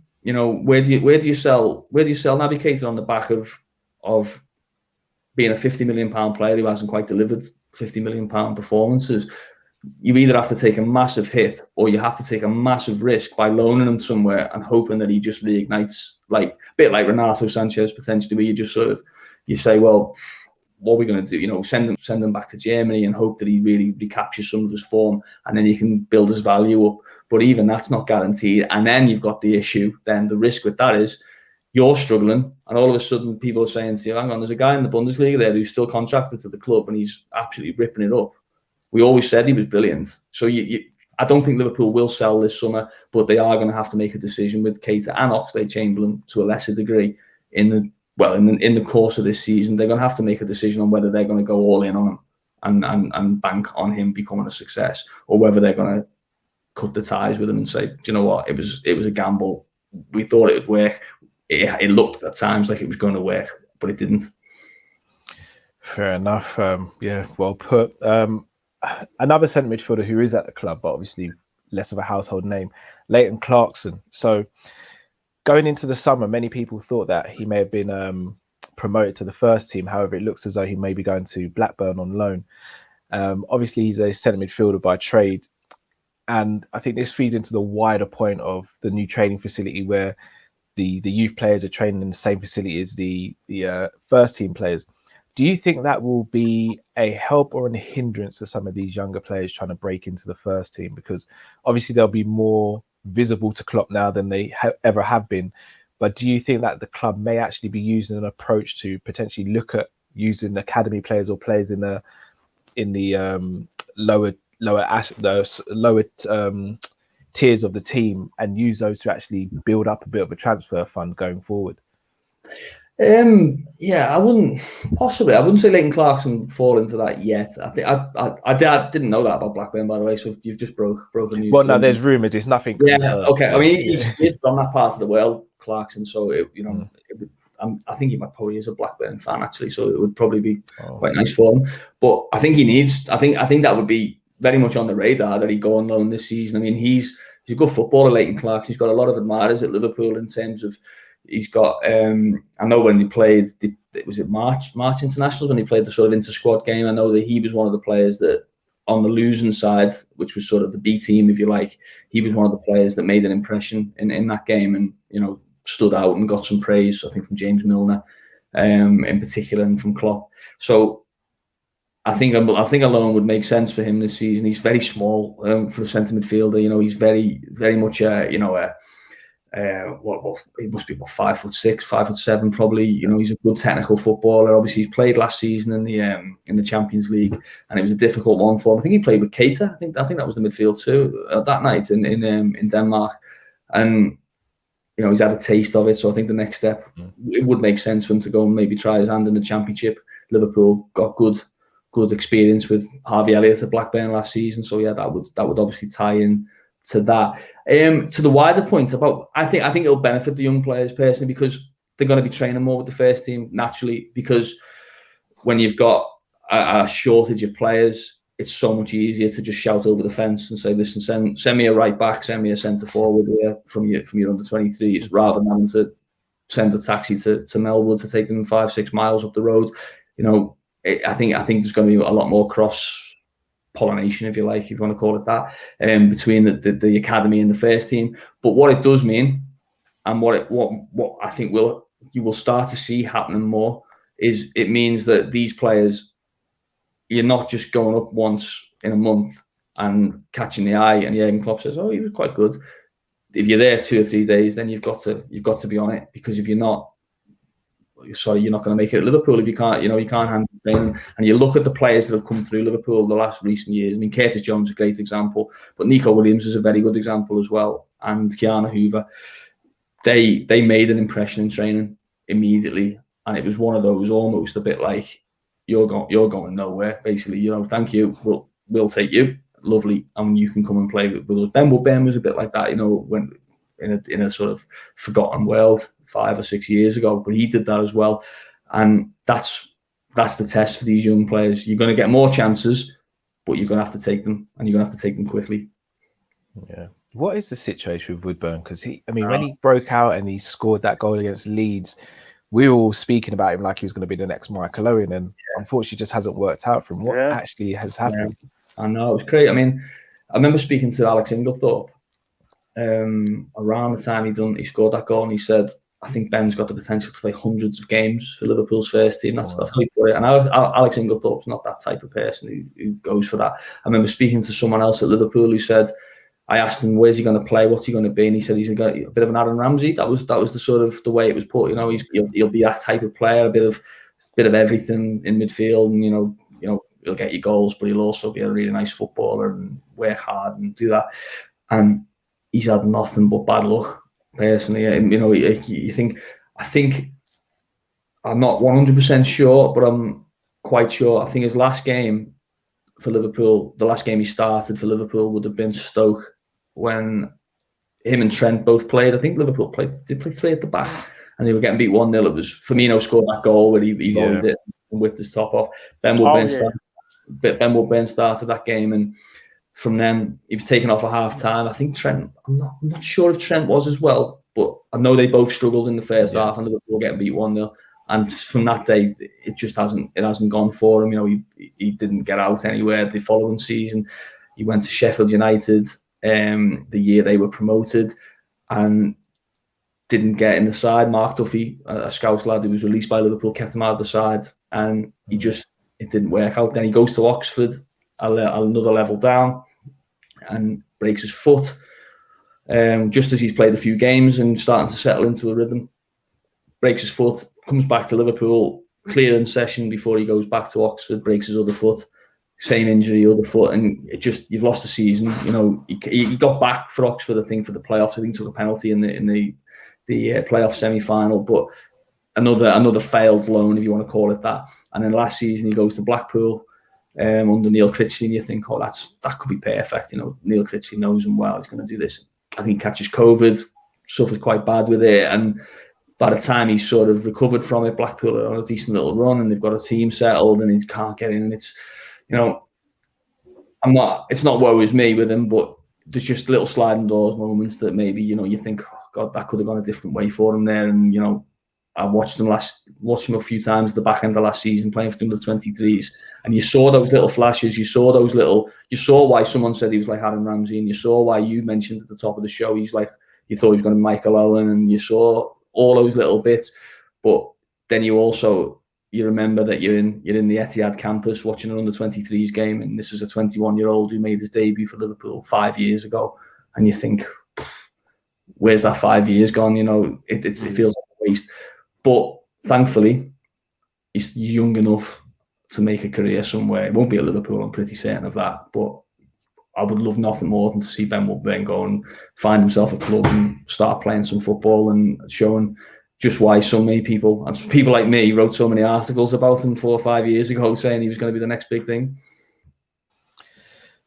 Where do you sell Naby Keita on the back of being a £50 million player who hasn't quite delivered £50 million performances? You either have to take a massive hit, or you have to take a massive risk by loaning him somewhere and hoping that he just reignites, like a bit like Renato Sanchez potentially, where you just sort of you say, well, what are we going to do? Send him back to Germany and hope that he really recaptures some of his form, and then you can build his value up. But even that's not guaranteed. And then you've got the issue. Then the risk with that is you're struggling, and all of a sudden people are saying to you, hang on, there's a guy in the Bundesliga there who's still contracted to the club, and he's absolutely ripping it up. We always said he was brilliant. So I don't think Liverpool will sell this summer, but they are going to have to make a decision with Keita and Oxlade-Chamberlain to a lesser degree in the course of this season. They're going to have to make a decision on whether they're going to go all in on him and bank on him becoming a success, or whether they're going to cut the ties with him and say, do you know what, it was a gamble. We thought it would work. It looked at times like it was going to work, but it didn't. Fair enough. Yeah, well put. Another centre midfielder who is at the club, but obviously less of a household name, Leighton Clarkson. So going into the summer, many people thought that he may have been promoted to the first team. However, it looks as though he may be going to Blackburn on loan. Obviously, he's a centre midfielder by trade. And I think this feeds into the wider point of the new training facility, where the youth players are training in the same facility as the first team players. Do you think that will be a help or a hindrance to some of these younger players trying to break into the first team? Because obviously they'll be more visible to Klopp now than they ever have been. But do you think that the club may actually be using an approach to potentially look at using academy players or players in the lower tiers of the team, and use those to actually build up a bit of a transfer fund going forward? I wouldn't say Leighton Clarkson fall into that yet. I didn't know that about Blackburn, by the way, so you've just broken news. Well, no, there's rumours, it's nothing. Okay. I mean, he's from that part of the world, Clarkson, so I think he probably is a Blackburn fan actually, so it would probably be quite nice for him. But I think I think that would be very much on the radar that he go on loan this season. I mean, he's a good footballer, Leighton Clarkson. He's got a lot of admirers at Liverpool in terms of he's got. I know when he played, was it March internationals when he played the sort of inter-squad game. I know that he was one of the players that on the losing side, which was sort of the B team, if you like, he was one of the players that made an impression in that game, and stood out and got some praise, I think, from James Milner, in particular, and from Klopp. So I think a loan would make sense for him this season. He's very small for the centre midfielder. He's very, very much he must be 5'6", 5'7", probably. He's a good technical footballer. Obviously, he played last season in the Champions League, and it was a difficult one for him. I think he played with Keita. I think that was the midfield too that night in Denmark, and he's had a taste of it. So I think the next step, it would make sense for him to go and maybe try his hand in the Championship. Liverpool got good experience with Harvey Elliott at Blackburn last season, so yeah, that would obviously tie in to that. To the wider point about, I think it'll benefit the young players personally, because they're going to be training more with the first team naturally, because when you've got a shortage of players, it's so much easier to just shout over the fence and say, listen, send me a right back, send me a centre forward here from your under 23s, rather than having to send a taxi to Melwood to take them 5-6 miles up the road. I think there's going to be a lot more cross pollination, if you like, if you want to call it that, between the academy and the first team. But what it does mean, and what I think you will start to see happening more, is it means that these players, you're not just going up once in a month and catching the eye, and Jurgen Klopp says, "Oh, he was quite good." If you're there 2 or 3 days, then you've got to be on it, because if you're not, you're not going to make it at Liverpool if you can't handle training. And you look at the players that have come through Liverpool the last recent years. I mean, Curtis Jones is a great example, but Neco Williams is a very good example as well, and Keanu Hoover. They made an impression in training immediately, and it was one of those almost a bit like, you're going nowhere, basically. Thank you, we'll take you, lovely, and you can come and play with us. Ben Woodburn was a bit like that, when in a sort of forgotten world 5 or 6 years ago, but he did that as well. And that's the test for these young players. You're going to get more chances, but you're going to have to take them, and you're going to have to take them quickly. Yeah. What is the situation with Woodburn? Because when he broke out and he scored that goal against Leeds, we were all speaking about him like he was going to be the next Michael Owen, and unfortunately just hasn't worked out for him. What actually has happened? Yeah. I know, it was great. I remember speaking to Alex Inglethorpe around the time he scored that goal, and he said, I think Ben's got the potential to play hundreds of games for Liverpool's first team. That's how he put it. And Alex Inglethorpe's not that type of person who goes for that. I remember speaking to someone else at Liverpool who said, I asked him, where's he going to play? What's he going to be? And he said he's a bit of an Aaron Ramsey. That was the sort of the way it was put. He'll be that type of player, a bit of everything in midfield, and he'll get you goals, but he'll also be a really nice footballer and work hard and do that. And he's had nothing but bad luck, personally. I think I'm not 100% sure, but I'm quite sure. I think his last game for Liverpool, the last game he started for Liverpool, would have been Stoke, when him and Trent both played. I think Liverpool played 3 at the back, and they were getting beat 1-0. It was Firmino scored that goal where he volleyed it and whipped his top off. Ben Woodburn started that game, and from then he was taken off at half time. I think Trent, I'm not sure if Trent was as well, but I know they both struggled in the first half, and Liverpool were getting beat 1-0. And from that day, it just hasn't gone for him. He didn't get out anywhere. The following season, he went to Sheffield United, the year they were promoted, and didn't get in the side. Mark Duffy, a Scouse lad who was released by Liverpool, kept him out of the side, and it didn't work out. Then he goes to Oxford, another level down, and breaks his foot just as he's played a few games and starting to settle into a rhythm. Breaks his foot, comes back to Liverpool, clearing session before he goes back to Oxford, breaks his other foot, same injury, other foot, and you've lost the season. He got back for Oxford, I think, for the playoffs. I think he took a penalty in the playoff semi-final, but another failed loan, if you want to call it that. And then last season he goes to Blackpool under Neil Critchley, and you think, that could be perfect. Neil Critchley knows him well. He's going to do this. I think he catches COVID, suffers quite bad with it, and by the time he's sort of recovered from it, Blackpool are on a decent little run, and they've got a team settled, and he can't get in. And it's, it's not woe is me with him, but there's just little sliding doors moments that maybe, you think, oh God, that could have gone a different way for him there. And, I watched him a few times at the back end of last season playing for the under-23s, and you saw those little flashes. You saw why someone said he was like Aaron Ramsey, and you saw why you mentioned at the top of the show you thought he was going to be Michael Owen, and you saw all those little bits. But then you remember that you're in the Etihad campus watching an under-23s game, and this is a 21-year-old who made his debut for Liverpool 5 years ago, and you think, where's that 5 years gone? It feels like a waste. But thankfully, he's young enough to make a career somewhere. It won't be at Liverpool, I'm pretty certain of that. But I would love nothing more than to see Ben Woodburn go and find himself a club and start playing some football and showing just why so many people, and people like me, wrote so many articles about him 4 or 5 years ago saying he was going to be the next big thing.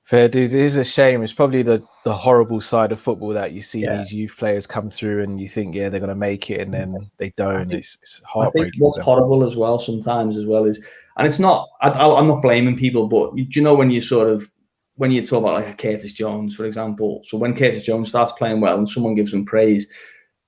Fair dues. It is a shame. It's probably the horrible side of football that you see these youth players come through and you think, they're going to make it, and then they don't. It's heartbreaking. I think what's horrible as well sometimes is, and it's not, I'm not blaming people, but do you know when you talk about like a Curtis Jones, for example? So when Curtis Jones starts playing well and someone gives him praise,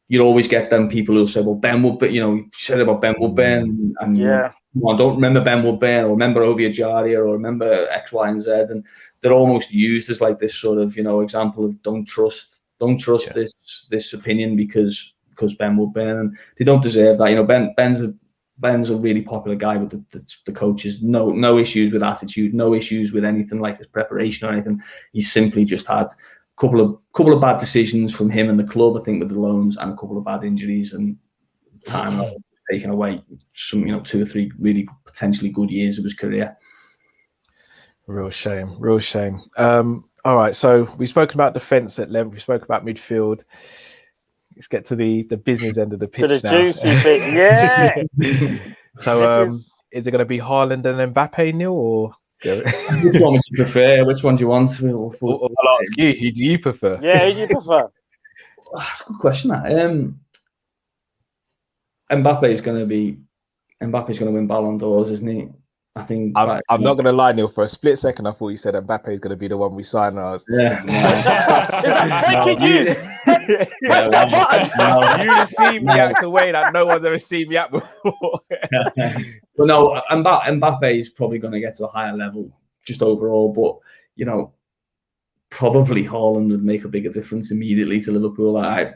you'll always get them people who'll say, well, Ben Woodburn, you said about Ben Woodburn, and I don't remember Ben Woodburn, or remember Ovia Jaria, or remember X, Y, and Z, and they're almost used as like this sort of, example of don't trust this opinion because Ben Woodburn, and they don't deserve that. Ben's a really popular guy with the coaches. No issues with attitude, no issues with anything like his preparation or anything. He's simply just had couple of bad decisions from him and the club, I think, with the loans, and a couple of bad injuries, and time taken away some 2 or 3 really potentially good years of his career. Real shame. All right, so we've spoken about defence at length, we spoke about midfield. Let's get to the business end of the pitch now. To the juicy bit, yeah. So is it going to be Haaland and Mbappe, Neil, or which one would you prefer? Which one do you want? I'll ask you. Who do you prefer? Yeah, who do you prefer? That's a good question. That Mbappe's going to win Ballon d'Ors, isn't he? I think. I'm not going to lie, Neil. For a split second, I thought you said Mbappe is going to be the one we sign. And I was, breaking news. Press that button. You see me act a way that no one's ever seen me act before. Well, no, Mbappe is probably going to get to a higher level just overall, but probably Haaland would make a bigger difference immediately to Liverpool. I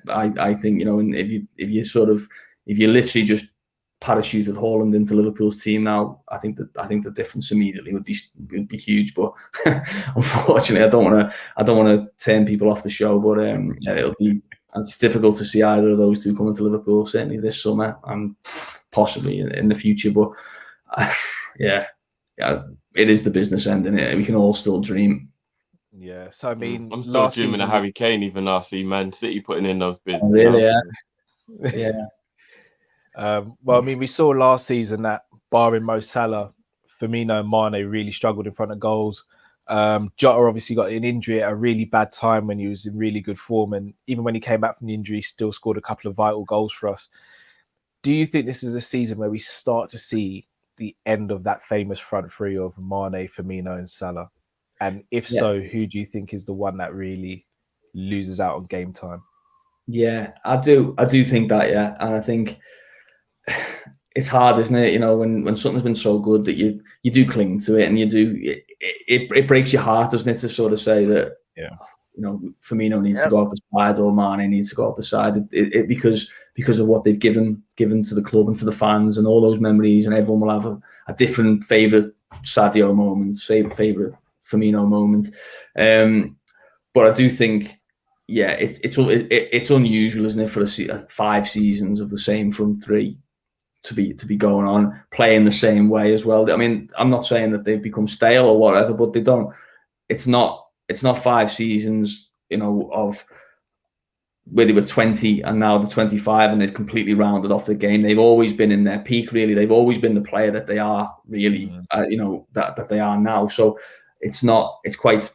think if you literally just parachuted Haaland into Liverpool's team now, I think the difference immediately would be huge. But unfortunately, I don't want to turn people off the show. But it's difficult to see either of those two coming to Liverpool, certainly this summer and possibly in the future. But it is the business end, isn't it? We can all still dream. Yeah, so I mean, I'm still dreaming of Harry Kane, even after see Man City putting in those bids. Oh, really? Yeah. Well, I mean, we saw last season that barring Mo Salah, Firmino and Mane really struggled in front of goals. Jota obviously got an injury at a really bad time when he was in really good form, and even when he came back from the injury, he still scored a couple of vital goals for us. Do you think this is a season where we start to see the end of that famous front three of Mane, Firmino and Salah? And if so, who do you think is the one that really loses out on game time? Yeah, I do think that, yeah. And I think it's hard, isn't it? When something's been so good that you do cling to it, and it breaks your heart, doesn't it, to sort of say that, Firmino needs to go off the side or Mane needs to go off the side. Because of what they've given to the club and to the fans and all those memories, and everyone will have a different favourite Sadio moment, favourite Firmino moment. But I do think, it's unusual, isn't it, for 5 seasons of the same front three to be going on, playing the same way as well. I mean, I'm not saying that they've become stale or whatever, but they don't. It's not 5 seasons, of where they were 20 and now they're 25 and they've completely rounded off the game. They've always been in their peak, really. They've always been the player that they are, really, that they are now. So it's quite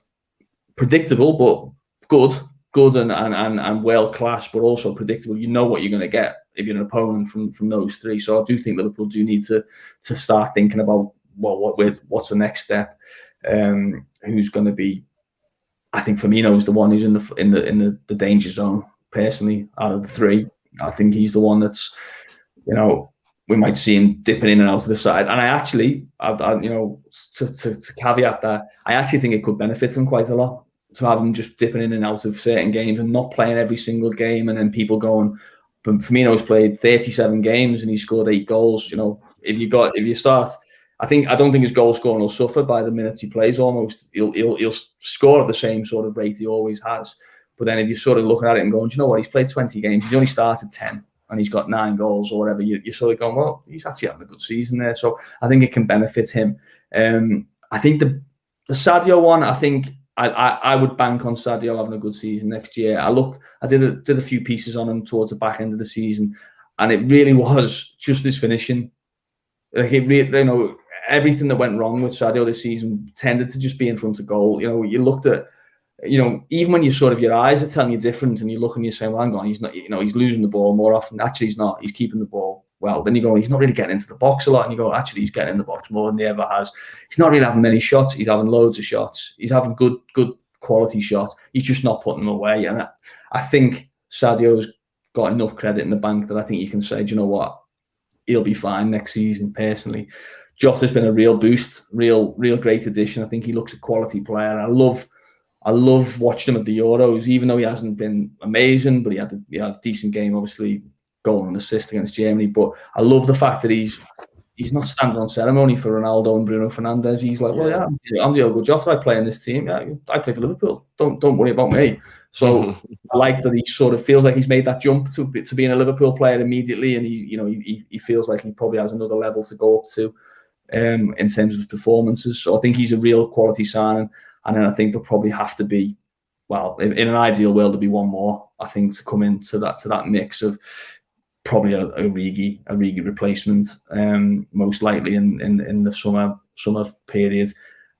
predictable, but good and well class, but also predictable. You know what you're going to get if you're an opponent from those three. So I do think Liverpool do need to start thinking about what's the next step. Who's going to be? I think Firmino's the one who's in the danger zone. Personally, out of the three, I think he's the one that's we might see him dipping in and out of the side. And I actually, to caveat that, I actually think it could benefit him quite a lot to have him just dipping in and out of certain games and not playing every single game. And then people going, Firmino's played 37 games and he scored 8 goals. If you start, I don't think his goal scoring will suffer by the minutes he plays. Almost, he'll score at the same sort of rate he always has. But then if you're sort of looking at it and going, do you know what? He's played 20 games. He's only started 10. And he's got 9 goals or whatever, you're sort of going, well, he's actually having a good season there. So I think it can benefit him. I think the Sadio one, I think I would bank on Sadio having a good season next year. I did a few pieces on him towards the back end of the season, and it really was just his finishing. Like it really, everything that went wrong with Sadio this season tended to just be in front of goal. You looked at, even when you sort of your eyes are telling you different, and you look and you're saying, well, hang on, he's not, he's losing the ball more often. Actually, he's not. He's keeping the ball well. Then you go, he's not really getting into the box a lot, and you go, actually, he's getting in the box more than he ever has. He's not really having many shots. He's having loads of shots. He's having good quality shots. He's just not putting them away. And I think Sadio's got enough credit in the bank that I think you can say, do you know what? He'll be fine next season. Personally, Jota's been a real boost, real great addition. I think he looks a quality player. I love watching him at the Euros, even though he hasn't been amazing, but he had a decent game, obviously, goal and assist against Germany. But I love the fact that he's not standing on ceremony for Ronaldo and Bruno Fernandes. He's like, well, yeah, I'm Diogo Jota. I play in this team. Yeah, I play for Liverpool. Don't worry about me. So I like that he sort of feels like he's made that jump to being a Liverpool player immediately, and he feels like he probably has another level to go up to in terms of his performances. So I think he's a real quality signing. And then I think there'll probably have to be, well, in an ideal world, there'll be one more, I think, to come into that mix of probably a Origi replacement, most likely in the summer period.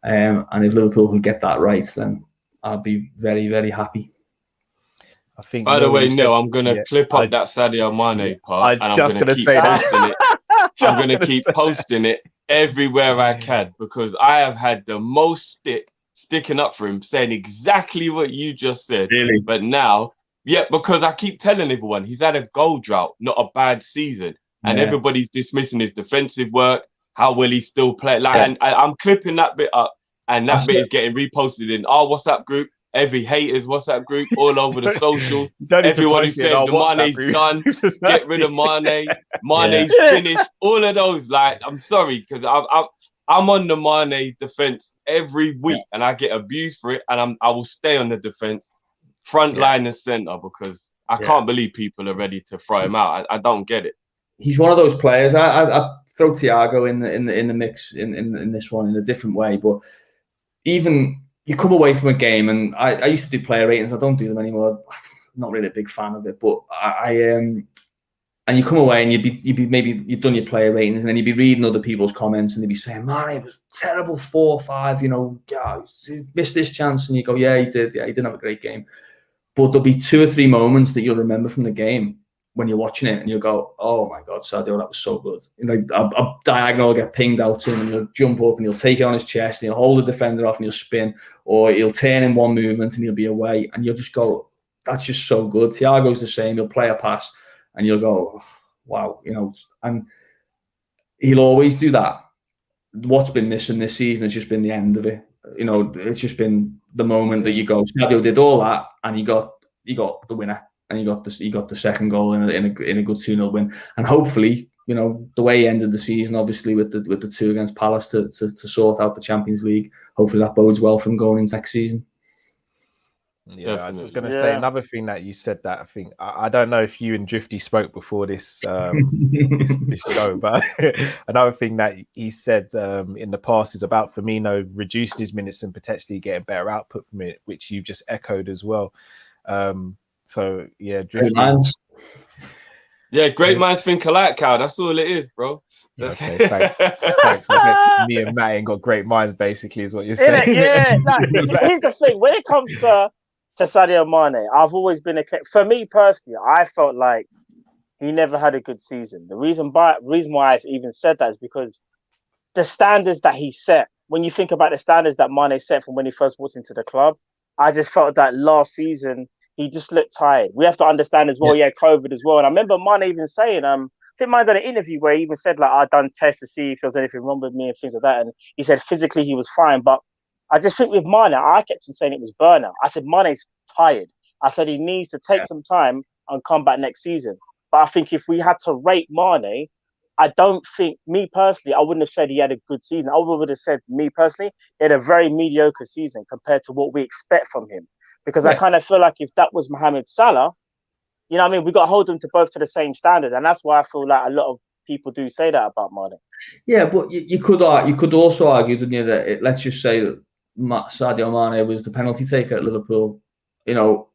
And if Liverpool can get that right, then I'll be very, very happy. I think. By the way, Neil, I'm gonna clip up that Sadio Mane part, and I'm gonna keep posting it. I'm gonna keep posting it everywhere I can, because I have had the most sticking up for him, saying exactly what you just said. Really? But now, because I keep telling everyone he's had a goal drought, not a bad season, and everybody's dismissing his defensive work, how well he's still playing. And I'm clipping that bit up, and that bit is getting reposted in our WhatsApp group, every haters WhatsApp group, all over the socials. Everyone who said the Mane's done, get rid of Mane, Mane's finished, all of those. Like, I'm sorry, because I'm on the Mane defense every week, and I get abused for it, and I will stay on the defense, front line and centre, because I can't believe people are ready to throw him out. I don't get it. He's one of those players. I throw Thiago in the mix in this one in a different way, but even you come away from a game, and I used to do player ratings. I don't do them anymore. I'm not really a big fan of it, but and you come away and you'd be maybe you've done your player ratings, and then you'd be reading other people's comments, and they'd be saying, "Man, it was terrible 4 or 5. He missed this chance," and you go, "Yeah, he did. Yeah, he didn't have a great game." But there'll be 2 or 3 moments that you'll remember from the game when you're watching it, and you'll go, "Oh my God, Sadio, that was so good." A diagonal will get pinged out to him, and he'll jump up and he'll take it on his chest, and he'll hold the defender off, and he'll spin, or he'll turn in one movement and he'll be away, and you'll just go, "That's just so good." Thiago's the same. He'll play a pass, and you'll go, wow, and he'll always do that. What's been missing this season has just been the end of it. It's just been the moment that you go, Sadio did all that, and he got the winner, and he got the second goal in a good 2-0 win. And hopefully, the way he ended the season, obviously with the 2 against Palace to sort out the Champions League, hopefully that bodes well for him going into next season. Yeah, definitely. I was going to say another thing that you said that I think I don't know if you and Drifty spoke before this this show, but another thing that he said in the past is about Firmino reducing his minutes and potentially getting better output from it, which you've just echoed as well. So yeah, Drifty. Yeah, great minds think alike, Cal. That's all it is, bro. Okay, thanks. I guess me and Matt ain't got great minds, basically, is what you're saying. Yeah, here's the thing. When it comes to Sadio Mane, I've always been for me personally, I felt like he never had a good season. The reason why I even said that is because the standards that he set, when you think about the standards that Mane set from when he first walked into the club, I just felt that last season he just looked tired. We have to understand as well, COVID as well. And I remember Mane even saying, think Mane done an interview where he even said, like, I'd done tests to see if there was anything wrong with me and things like that. And he said physically he was fine. But I just think with Mane, I kept on saying it was burnout. I said, Mane's tired. I said he needs to take some time and come back next season. But I think if we had to rate Mane, I don't think, me personally, I wouldn't have said he had a good season. I would have said, me personally, he had a very mediocre season compared to what we expect from him. Because I kind of feel like if that was Mohamed Salah, you know what I mean? We got to hold them to both to the same standard. And that's why I feel like a lot of people do say that about Mane. Yeah, but you could also argue, didn't you, that let's just say that Sadio Mane was the penalty taker at Liverpool. You know,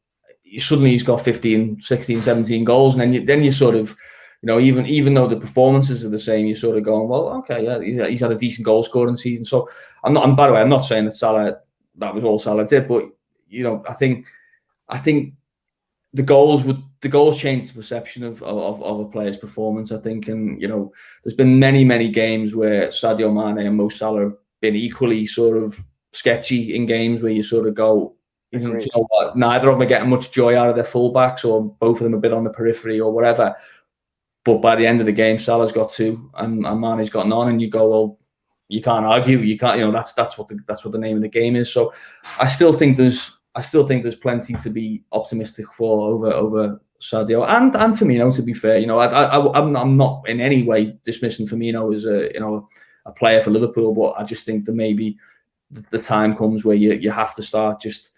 suddenly he's got 15, 16, 17 goals. And then you sort of, you know, even though the performances are the same, you're sort of going, well, okay, yeah, he's had a decent goal scoring season. So and by the way, I'm not saying that that was all Salah did, but you know, I think the goals changed the perception of a player's performance, I think. And you know, there's been many games where Sadio Mane and Mo Salah have been equally sort of sketchy in games where you sort of go, you know what, neither of them are getting much joy out of their fullbacks, or both of them a bit on the periphery or whatever. But by the end of the game, Salah's got 2 and Mane's got none, and you go, well, you can't argue. You can't, you know, that's what the name of the game is. So I still think there's plenty to be optimistic for over Sadio and Firmino. To be fair, you know, I'm not in any way dismissing Firmino as a player for Liverpool, but I just think that maybe the time comes where you have to start just,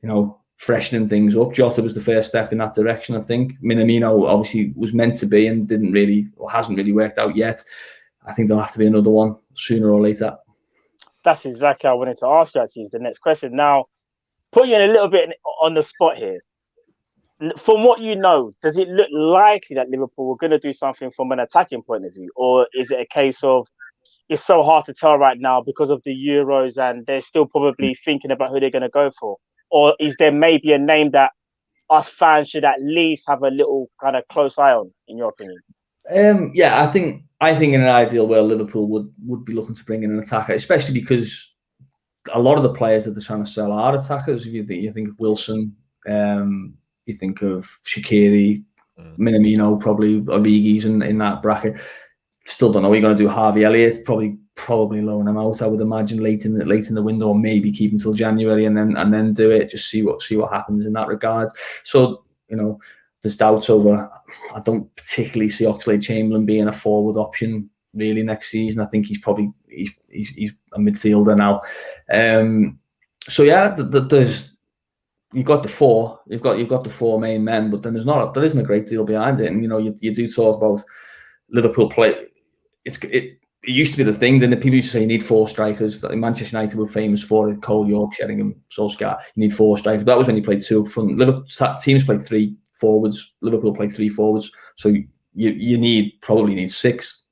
you know, freshening things up. Jota was the first step in that direction, I think. Minamino obviously was meant to be and hasn't really worked out yet. I think there'll have to be another one sooner or later. That's exactly what I wanted to ask you, actually, is the next question. Now, put you in a little bit on the spot here. From what you know, does it look likely that Liverpool were going to do something from an attacking point of view? Or is it a case of it's so hard to tell right now because of the Euros and they're still probably thinking about who they're going to go for? Or is there maybe a name that us fans should at least have a little kind of close eye on, in your opinion? Yeah, I think in an ideal world, Liverpool would be looking to bring in an attacker, especially because a lot of the players that they're trying to sell are attackers. If you think of Wilson, you think of Shaqiri, Minamino, probably Origi's in that bracket. Still don't know what you're going to do. Harvey Elliott, probably loan him out, I would imagine, late in the window, or maybe keep until January and then do it. Just see what happens in that regard. So, you know, there's doubts over. I don't particularly see Oxlade-Chamberlain being a forward option really next season. I think he's a midfielder now. So yeah, you've got the four. You've got the 4 main men, but then there isn't a great deal behind it. And you know, you do talk about Liverpool play. It used to be the thing, then the people used to say you need 4 strikers. Manchester United were famous for it. Cole, York, Sheringham, Solskjaer. You need 4 strikers. But that was when you played 2 up front. Teams play 3 forwards. Liverpool play 3 forwards. So you probably need 6.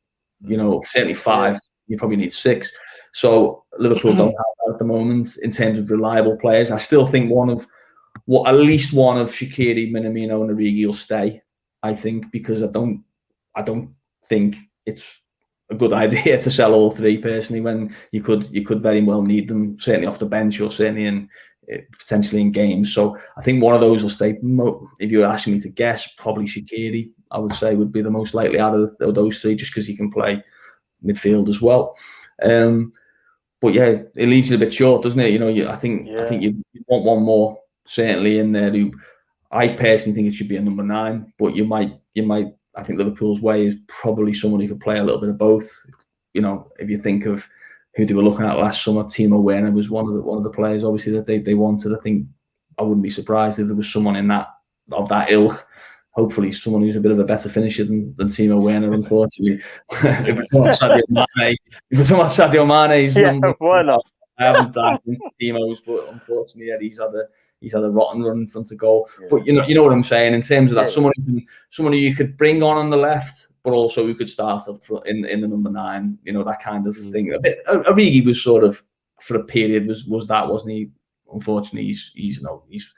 You know, certainly 5. You probably need 6. So Liverpool don't have that at the moment in terms of reliable players. I still think at least one of Shaqiri, Minamino, and Origi will stay. I think, because I don't think it's a good idea to sell all 3 personally, when you could very well need them, certainly off the bench or certainly potentially in games. So I think one of those will stay. If you were asking me to guess, probably Shaqiri, I would say, would be the most likely out of those 3, just because he can play midfield as well. But yeah, it leaves you a bit short, doesn't it? You know, I think you want one more certainly in there. Who I personally think it should be a number 9, but you might. I think Liverpool's way is probably someone who could play a little bit of both. You know, if you think of who they were looking at last summer, Timo Werner was one of the players, obviously, that they wanted. I think I wouldn't be surprised if there was someone of that ilk. Hopefully, someone who's a bit of a better finisher than Timo Werner. Unfortunately, if it's not Sadio Mane's number, why not? I haven't dived into Timo's, but unfortunately, yeah, he's had a rotten run in front of goal. Yeah. But you know what I'm saying in terms of that. Someone who you could bring on the left, but also who could start up in the number 9. You know, that kind of thing. Origi was sort of, for a period, was that, wasn't he? Unfortunately, he's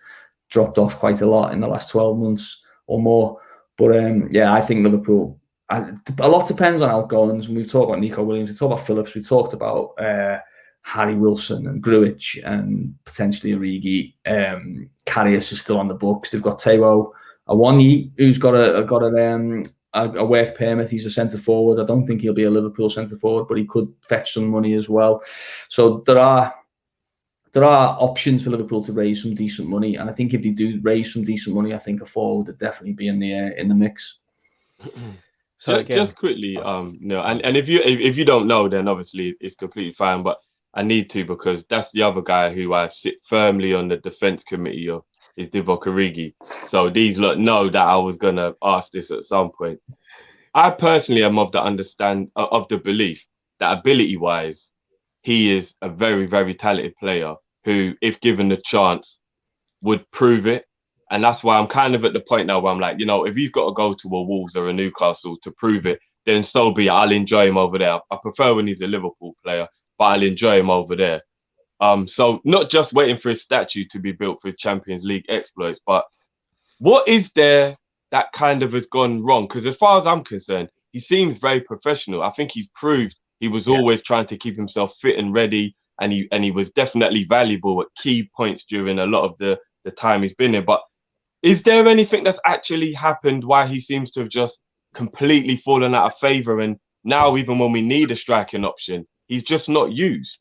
dropped off quite a lot in the last 12 months or more. But yeah, I think Liverpool. A lot depends on outgoings. And we've talked about Neco Williams. We talked about Phillips. We talked about Harry Wilson and Grujic and potentially Origi. Karius is still on the books. They've got Taiwo Awoniyi, who's got a a work permit. He's a centre forward. I don't think he'll be a Liverpool centre forward, but he could fetch some money as well. So there are options for Liverpool to raise some decent money, and I think if they do raise some decent money, I think a forward would definitely be in the mix. So just quickly, no, and if you don't know, then obviously it's completely fine. But I need to, because that's the other guy who I sit firmly on the defense committee of, is Divock Origi. So these lot know that I was gonna ask this at some point. I personally am of the belief that ability-wise, he is a very, very talented player who, if given the chance, would prove it. And that's why I'm kind of at the point now where I'm like, if he's got to go to a Wolves or a Newcastle to prove it, then so be it. I'll enjoy him over there. I prefer when he's a Liverpool player, but I'll enjoy him over there. So not just waiting for his statue to be built for his Champions League exploits, but what is there that kind of has gone wrong? Because as far as I'm concerned, he seems very professional. I think he's proved he was always trying to keep himself fit and ready, and he was definitely valuable at key points during a lot of the time he's been here. But is there anything that's actually happened why he seems to have just completely fallen out of favour, and now even when we need a striking option, he's just not used?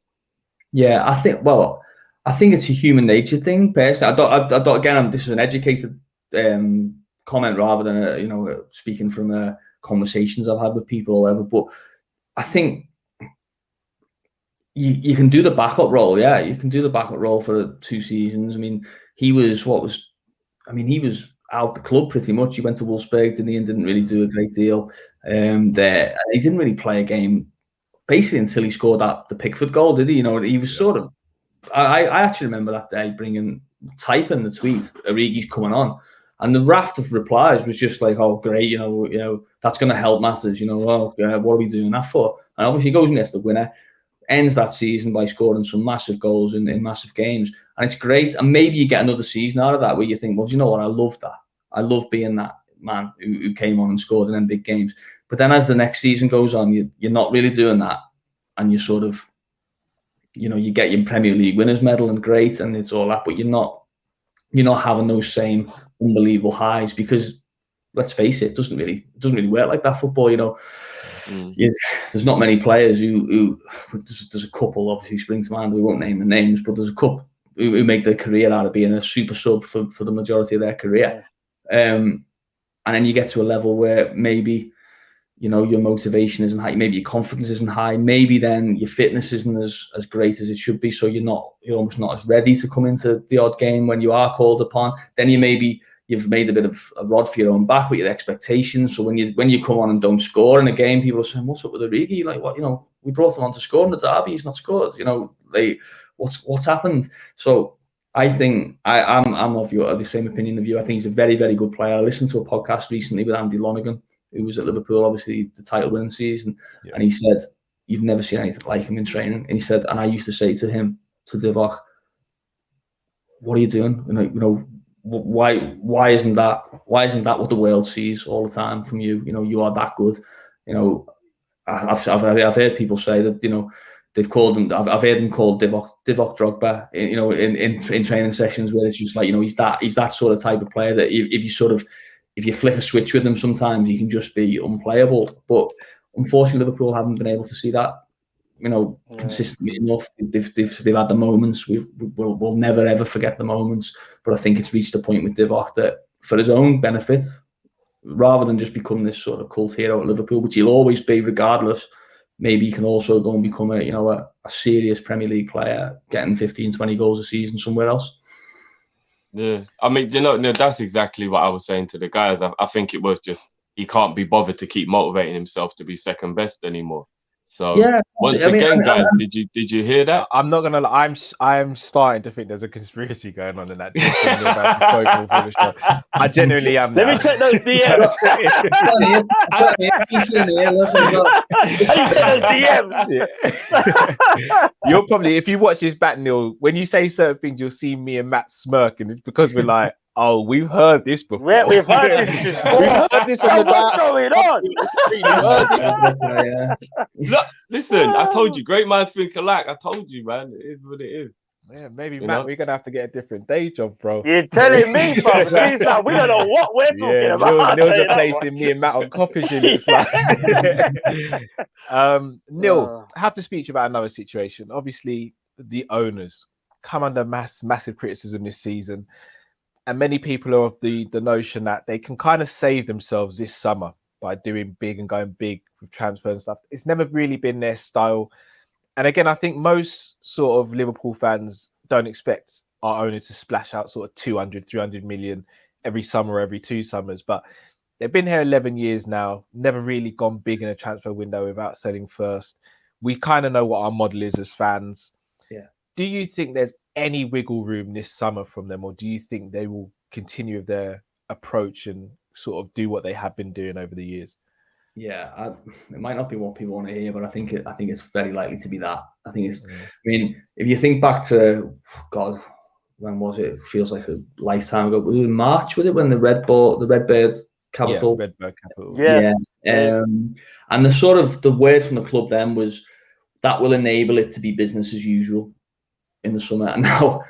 Yeah, I think it's a human nature thing. Personally, I don't. Again, this is an educated comment rather than speaking from conversations I've had with people or whatever. But I think you can do the backup role. Yeah, you can do the backup role for 2 seasons. I mean, he was out the club pretty much. He went to Wolfsburg, didn't really do a great deal there. He didn't really play a game basically until he scored the Pickford goal, did he? He was sort of. I actually remember that day typing the tweet, Origi's coming on, and the raft of replies was just like, "Oh, great, that's going to help matters." What are we doing that for? And obviously, he goes and gets the winner, ends that season by scoring some massive goals in massive games, and it's great. And maybe you get another season out of that where you think, well, do you know what? I love that. I love being that man who came on and scored in them big games. But then as the next season goes on, you're not really doing that, and you sort of, you get your Premier League winners medal and great, and it's all that, but you're not having those same unbelievable highs, because let's face it, it doesn't really work like that, football. There's not many players who there's a couple obviously spring to mind. We won't name the names, but there's a couple who make their career out of being a super sub for the majority of their career. And then you get to a level where maybe your motivation isn't high, maybe your confidence isn't high, maybe then your fitness isn't as great as it should be, so you're almost not as ready to come into the odd game when you are called upon. Then you've made a bit of a rod for your own back with your expectations. So when you come on and don't score in a game, people are saying, "What's up with Origi? Like, what? We brought him on to score in the derby. He's not scored. What's happened?" So I think I'm of the same opinion of you. I think he's a very, very good player. I listened to a podcast recently with Andy Lonergan, who was at Liverpool, obviously the title-winning season, and he said, "You've never seen anything like him in training." And he said, and I used to say to Divock, "What are you doing? Why isn't that what the world sees all the time from you? You are that good." I've heard people say that they've called him. I've heard him called Divock Drogba. In training sessions where it's just like he's that sort of type of player that if you flick a switch with him, sometimes he can just be unplayable. But unfortunately, Liverpool haven't been able to see that consistently enough. They've had the moments. We'll never ever forget the moments. But I think it's reached a point with Divock that, for his own benefit, rather than just become this sort of cult hero at Liverpool, which he'll always be regardless, maybe he can also go and become a serious Premier League player, getting 15, 20 goals a season somewhere else. Yeah, I mean, that's exactly what I was saying to the guys. I think it was just he can't be bothered to keep motivating himself to be second best anymore. So yeah, once again, guys, did you hear that? I'm not gonna lie. I'm starting to think there's a conspiracy going on in that. I genuinely am. Let me check those DMs. You'll probably, if you watch this back, Neil, when you say certain things, you'll see me and Matt smirk, and it's because we're like, "Oh, we've heard this before. We've heard this before. We've heard this from the What's going on?" Look, listen, I told you, great minds think alike. I told you, man, it is what it is. Yeah, maybe You Matt, know? we're gonna have to get a different day job, bro. You're telling me, bro. He's like, we don't know what we're talking Yeah, about. I'll Neil's tell you that replacing me and Matt on Kopish, it looks like. Neil, I have to speak to you about another situation. Obviously, the owners come under massive criticism this season, and many people are of the notion that they can kind of save themselves this summer by doing big and going big with transfer and stuff. It's never really been their style. And again, I think most sort of Liverpool fans don't expect our owners to splash out sort of 200, 300 million every summer, every 2 summers. But they've been here 11 years now, never really gone big in a transfer window without selling first. We kind of know what our model is as fans. Yeah. Do you think there's any wiggle room this summer from them, or do you think they will continue with their approach and sort of do what they have been doing over the years? Yeah, it might not be what people want to hear, but I think it's very likely to be that. I think it's. I mean, if you think back to God, when was it? It feels like a lifetime ago. Was it in March? Was it when the Redbird capital? Yeah, Redbird capital. Yeah. And the word from the club then was that will enable it to be business as usual in the summer. And now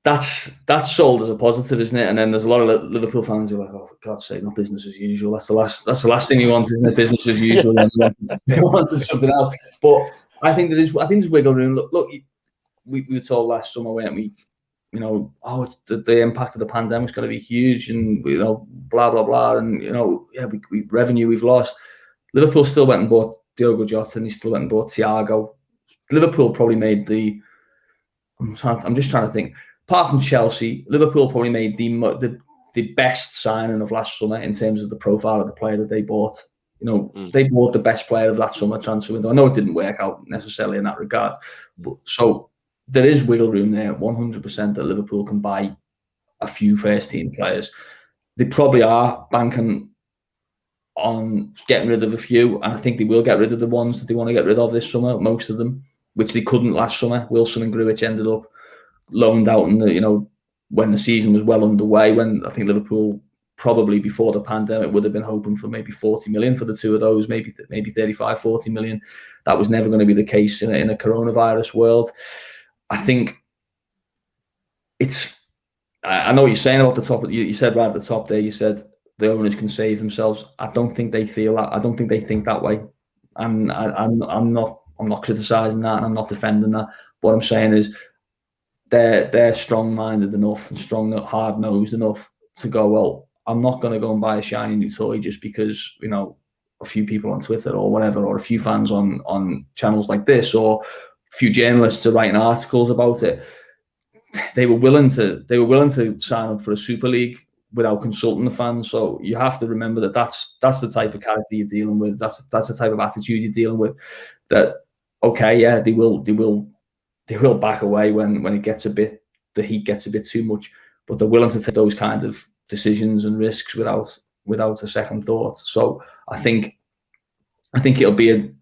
that's sold as a positive, isn't it? And then there's a lot of Liverpool fans who are like, "Oh, for God's sake, not business as usual. That's the last thing you want, isn't it? Business as usual." He wanted something else. But I think there's wiggle room. Look, we were told last summer, weren't we? You know, the impact of the pandemic's got to be huge, and blah blah blah, and we revenue we've lost. Liverpool still went and bought Diogo Jota, and he still went and bought Thiago. Liverpool probably made I'm just trying to think. Apart from Chelsea, Liverpool probably made the best signing of last summer in terms of the profile of the player that they bought. They bought the best player of that summer transfer window. I know it didn't work out necessarily in that regard, but so there is wiggle room there, 100% that Liverpool can buy a few first-team players. They probably are banking on getting rid of a few, and I think they will get rid of the ones that they want to get rid of this summer, most of them, which they couldn't last summer. Wilson and Grujic ended up loaned out when the season was well underway, when I think Liverpool probably before the pandemic would have been hoping for maybe 40 million for the two of those, maybe 35, 40 million. That was never going to be the case in a coronavirus world. I think I know what you're saying about the top. You said right at the top there, you said the owners can save themselves. I don't think they feel that. I don't think they think that way. And I'm not criticising that, and I'm not defending that. What I'm saying is they're strong-minded enough and hard-nosed enough to go, well, I'm not going to go and buy a shiny new toy just because a few people on Twitter or whatever, or a few fans on channels like this, or a few journalists are writing articles about it. They were willing to sign up for a Super League without consulting the fans. So you have to remember that's the type of character you're dealing with. That's the type of attitude you're dealing with. That okay, yeah, they will back away when the heat gets a bit too much, but they're willing to take those kind of decisions and risks without a second thought. So I think it'll be an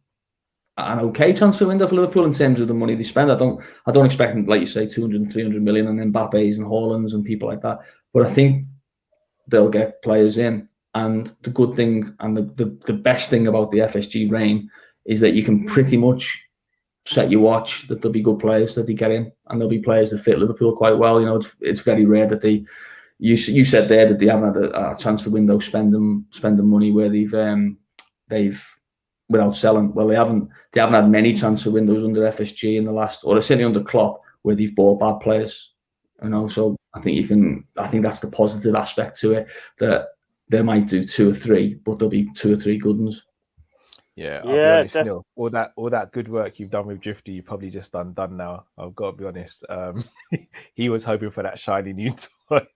okay transfer window for Liverpool in terms of the money they spend. I don't expect them, like you say, 200 and 300 million and Mbappe's and Haaland's and people like that. But I think they'll get players in. And the good thing and the best thing about the FSG reign is that you can pretty much set your watch that there'll be good players that they get in, and there'll be players that fit Liverpool quite well. It's very rare that you said there that they haven't had a transfer window spending money where they've without selling. Well, they haven't had many transfer windows under FSG in the last, or certainly under Klopp, where they've bought bad players. So I think that's the positive aspect to it, that they might do 2 or 3, but there'll be 2 or 3 good ones. Yeah, I'll be honest, Neil, all that good work you've done with Drifty, you've probably just done now. I've got to be honest. He was hoping for that shiny new toy.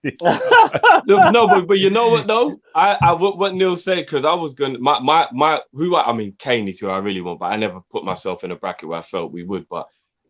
No, but you know what though? What Neil said, because I was going Kane is who I really want, but I never put myself in a bracket where I felt we would. But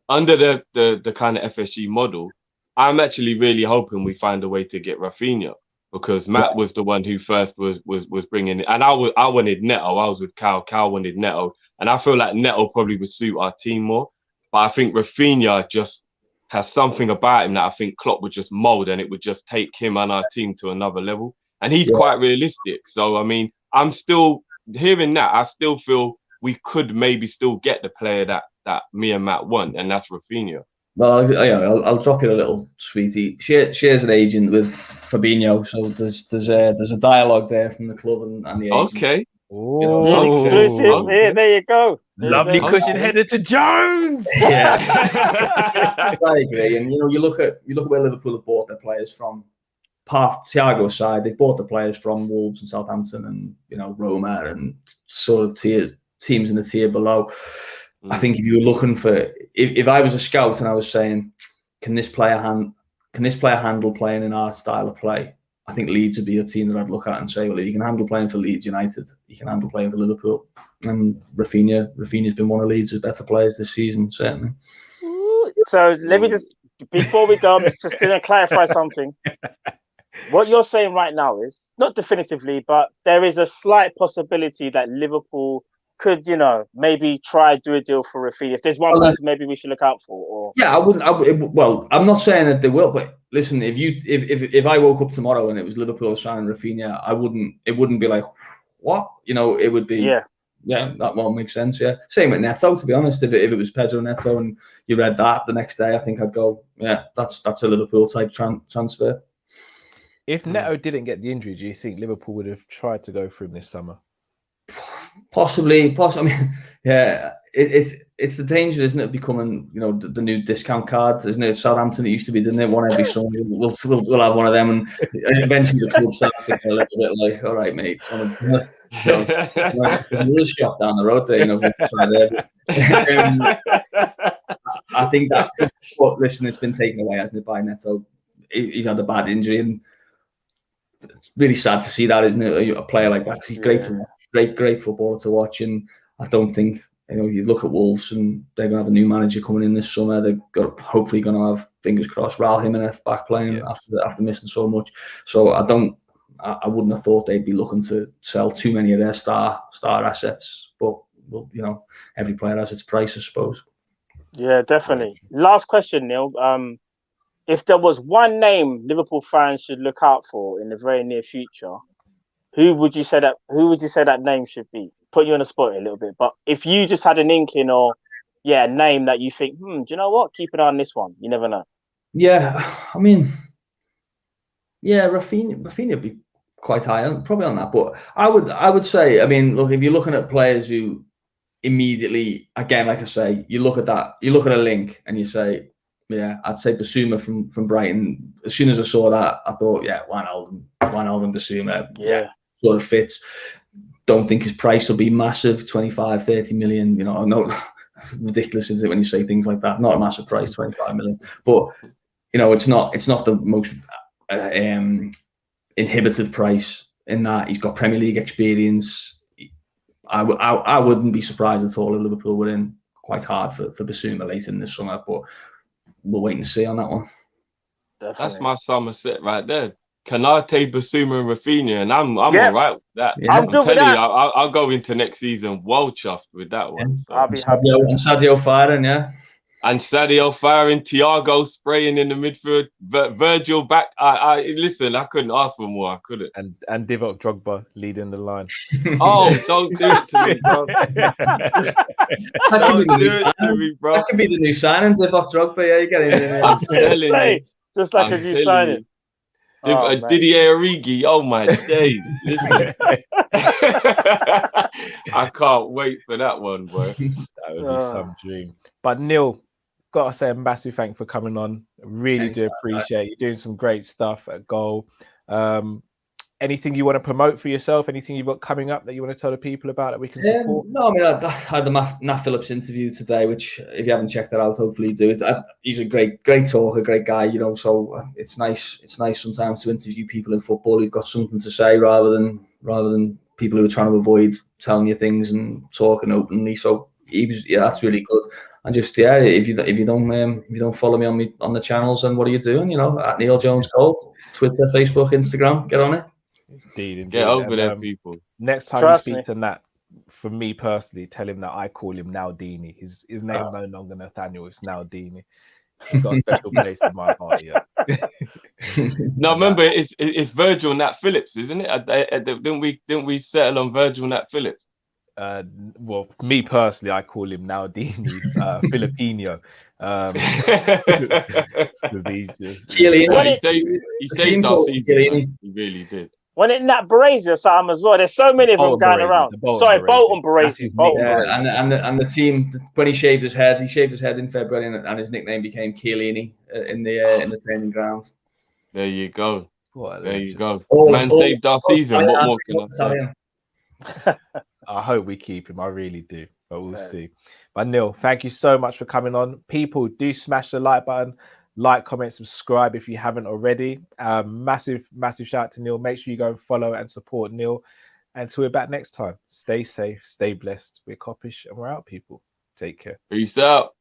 under the kind of FSG model, I'm actually really hoping we find a way to get Rafinha. Because Matt was the one who first was bringing it, and I wanted Neto. I was with Cal. Cal wanted Neto, and I feel like Neto probably would suit our team more. But I think Rafinha just has something about him that I think Klopp would just mold, and it would just take him and our team to another level. And he's quite realistic. So I mean, I'm still hearing that. I still feel we could maybe still get the player that me and Matt want, and that's Rafinha. Well, I'll drop you a little sweetie. She has an agent with Fabinho, so there's a dialogue there from the club and the agent. Okay. Oh, exclusive. okay. Here, there you go. Lovely cushion headed to Jones. Yeah, I agree. And you look at where Liverpool have bought their players from. Thiago's side, they've bought the players from Wolves and Southampton and Roma and sort of teams in the tier below. I think if you were looking for, if I was a scout and I was saying, can this player handle playing in our style of play? I think Leeds would be a team that I'd look at and say, well, you can handle playing for Leeds United, you can handle playing for Liverpool. And Rafinha's been one of Leeds' better players this season, certainly. So let me just, before we go, I'm just going to clarify something. What you're saying right now is, not definitively, but there is a slight possibility that Liverpool could, maybe try do a deal for Rafinha. If there's one person maybe we should look out for. Or yeah, well, I'm not saying that they will, but listen, if I woke up tomorrow and it was Liverpool signing Rafinha, it wouldn't be like, what? It would be, yeah, that won't make sense. Yeah, same with Neto. To be honest, if it was Pedro Neto and you read that the next day, I think I'd go, yeah, that's a Liverpool type transfer. If Neto didn't get the injury, do you think Liverpool would have tried to go for him this summer? Possibly. I mean, yeah, it's the danger, isn't it? Becoming, the new discount cards, isn't it? Southampton, it used to be, didn't it? One every summer. We'll have one of them, and eventually the club starts to get a little bit like, all right, mate. There's another shop down the road there, I think that. But listen, it's been taken away, hasn't it, by Neto? He's had a bad injury, and it's really sad to see that, isn't it? A player like that, 'cause he's great to watch. Great footballer to watch, and I don't think you look at Wolves and they're going to have a new manager coming in this summer. They're hopefully going to have, fingers crossed, Raul Jimenez back playing after missing so much. So I wouldn't have thought they'd be looking to sell too many of their star assets. But every player has its price, I suppose. Yeah, definitely. Last question, Neil. If there was one name Liverpool fans should look out for in the very near future, who would you say that name should be? Put you on the spot a little bit, but if you just had an inkling or a name that you think, do you know what? Keep an eye on this one. You never know. Yeah, I mean, Rafinha would be quite high probably on that, but I would say, I mean, look, if you're looking at players who immediately, again, like I say, you look at a link and you say, yeah, I'd say Basuma from Brighton. As soon as I saw that, I thought, yeah, Wijnaldum, Basuma, yeah, sort of fits. Don't think his price will be massive, 25, 30 million. No, it's ridiculous, isn't it, when you say things like that? Not a massive price, 25 million. But it's not the most inhibitive price in that he's got Premier League experience. I wouldn't be surprised at all if Liverpool were in quite hard for Basuma later in this summer, but we'll wait and see on that one. Definitely. That's my summer set right there. Konate, Basuma, and Rafinha, and I'm all right with that. Yeah. I'm good with that. I'll go into next season well chuffed with that one. So. I'll be happy. And Sadio firing, yeah. And Sadio firing, Thiago spraying in the midfield, Virgil back. Listen, I couldn't ask for more. I couldn't. And Divock Drogba leading the line. Oh, don't do it to me, bro. Don't do it to me, bro. That could be the new signing, Divock Drogba. Yeah, you get it. I'm telling you. Just like a new signing. Didier Origi, oh my days. Listen. I can't wait for that one, boy. That would be some dream. But Neil, gotta say a massive thank you for coming on. Really do appreciate you doing some great stuff at Goal. Anything you want to promote for yourself? Anything you've got coming up that you want to tell the people about that we can support? No, I mean, I had the Nat Phillips interview today, which if you haven't checked that out, hopefully you do. He's a great talker, great guy, so it's nice. It's nice sometimes to interview people in football who've got something to say rather than people who are trying to avoid telling you things and talking openly. So that's really good. And just if you don't follow me on the channels, then what are you doing? At Neil Jones Goal, Twitter, Facebook, Instagram, get on it. Indeed. Get over there, people. Next time you speak to Nat, for me personally, tell him that I call him Naldini. His name no longer Nathaniel, it's Naldini. He's got a special place in my heart. Yeah. No, remember it's Virgil Nat Phillips, isn't it? Didn't we settle on Virgil Nat Phillips? Well, me personally, I call him Naldini Filipino. Chiellini. Well, he saved our season. Man. He really did. When it Nat Baresi or something as well. There's so many of them going around. Sorry, Bolton Baresi. And the team, when he shaved his head in February, and his nickname became Chiellini in the training grounds. There you go. There you go. Saved our season. What more can I say? I hope we keep him. I really do. But we'll see. But Neil, thank you so much for coming on. People, do smash the like button. Like, comment, subscribe if you haven't already. Massive shout out to Neil. Make sure you go and follow and support Neil. Until we're back next time, stay safe, stay blessed. We're Kopish and we're out, people. Take care. Peace out.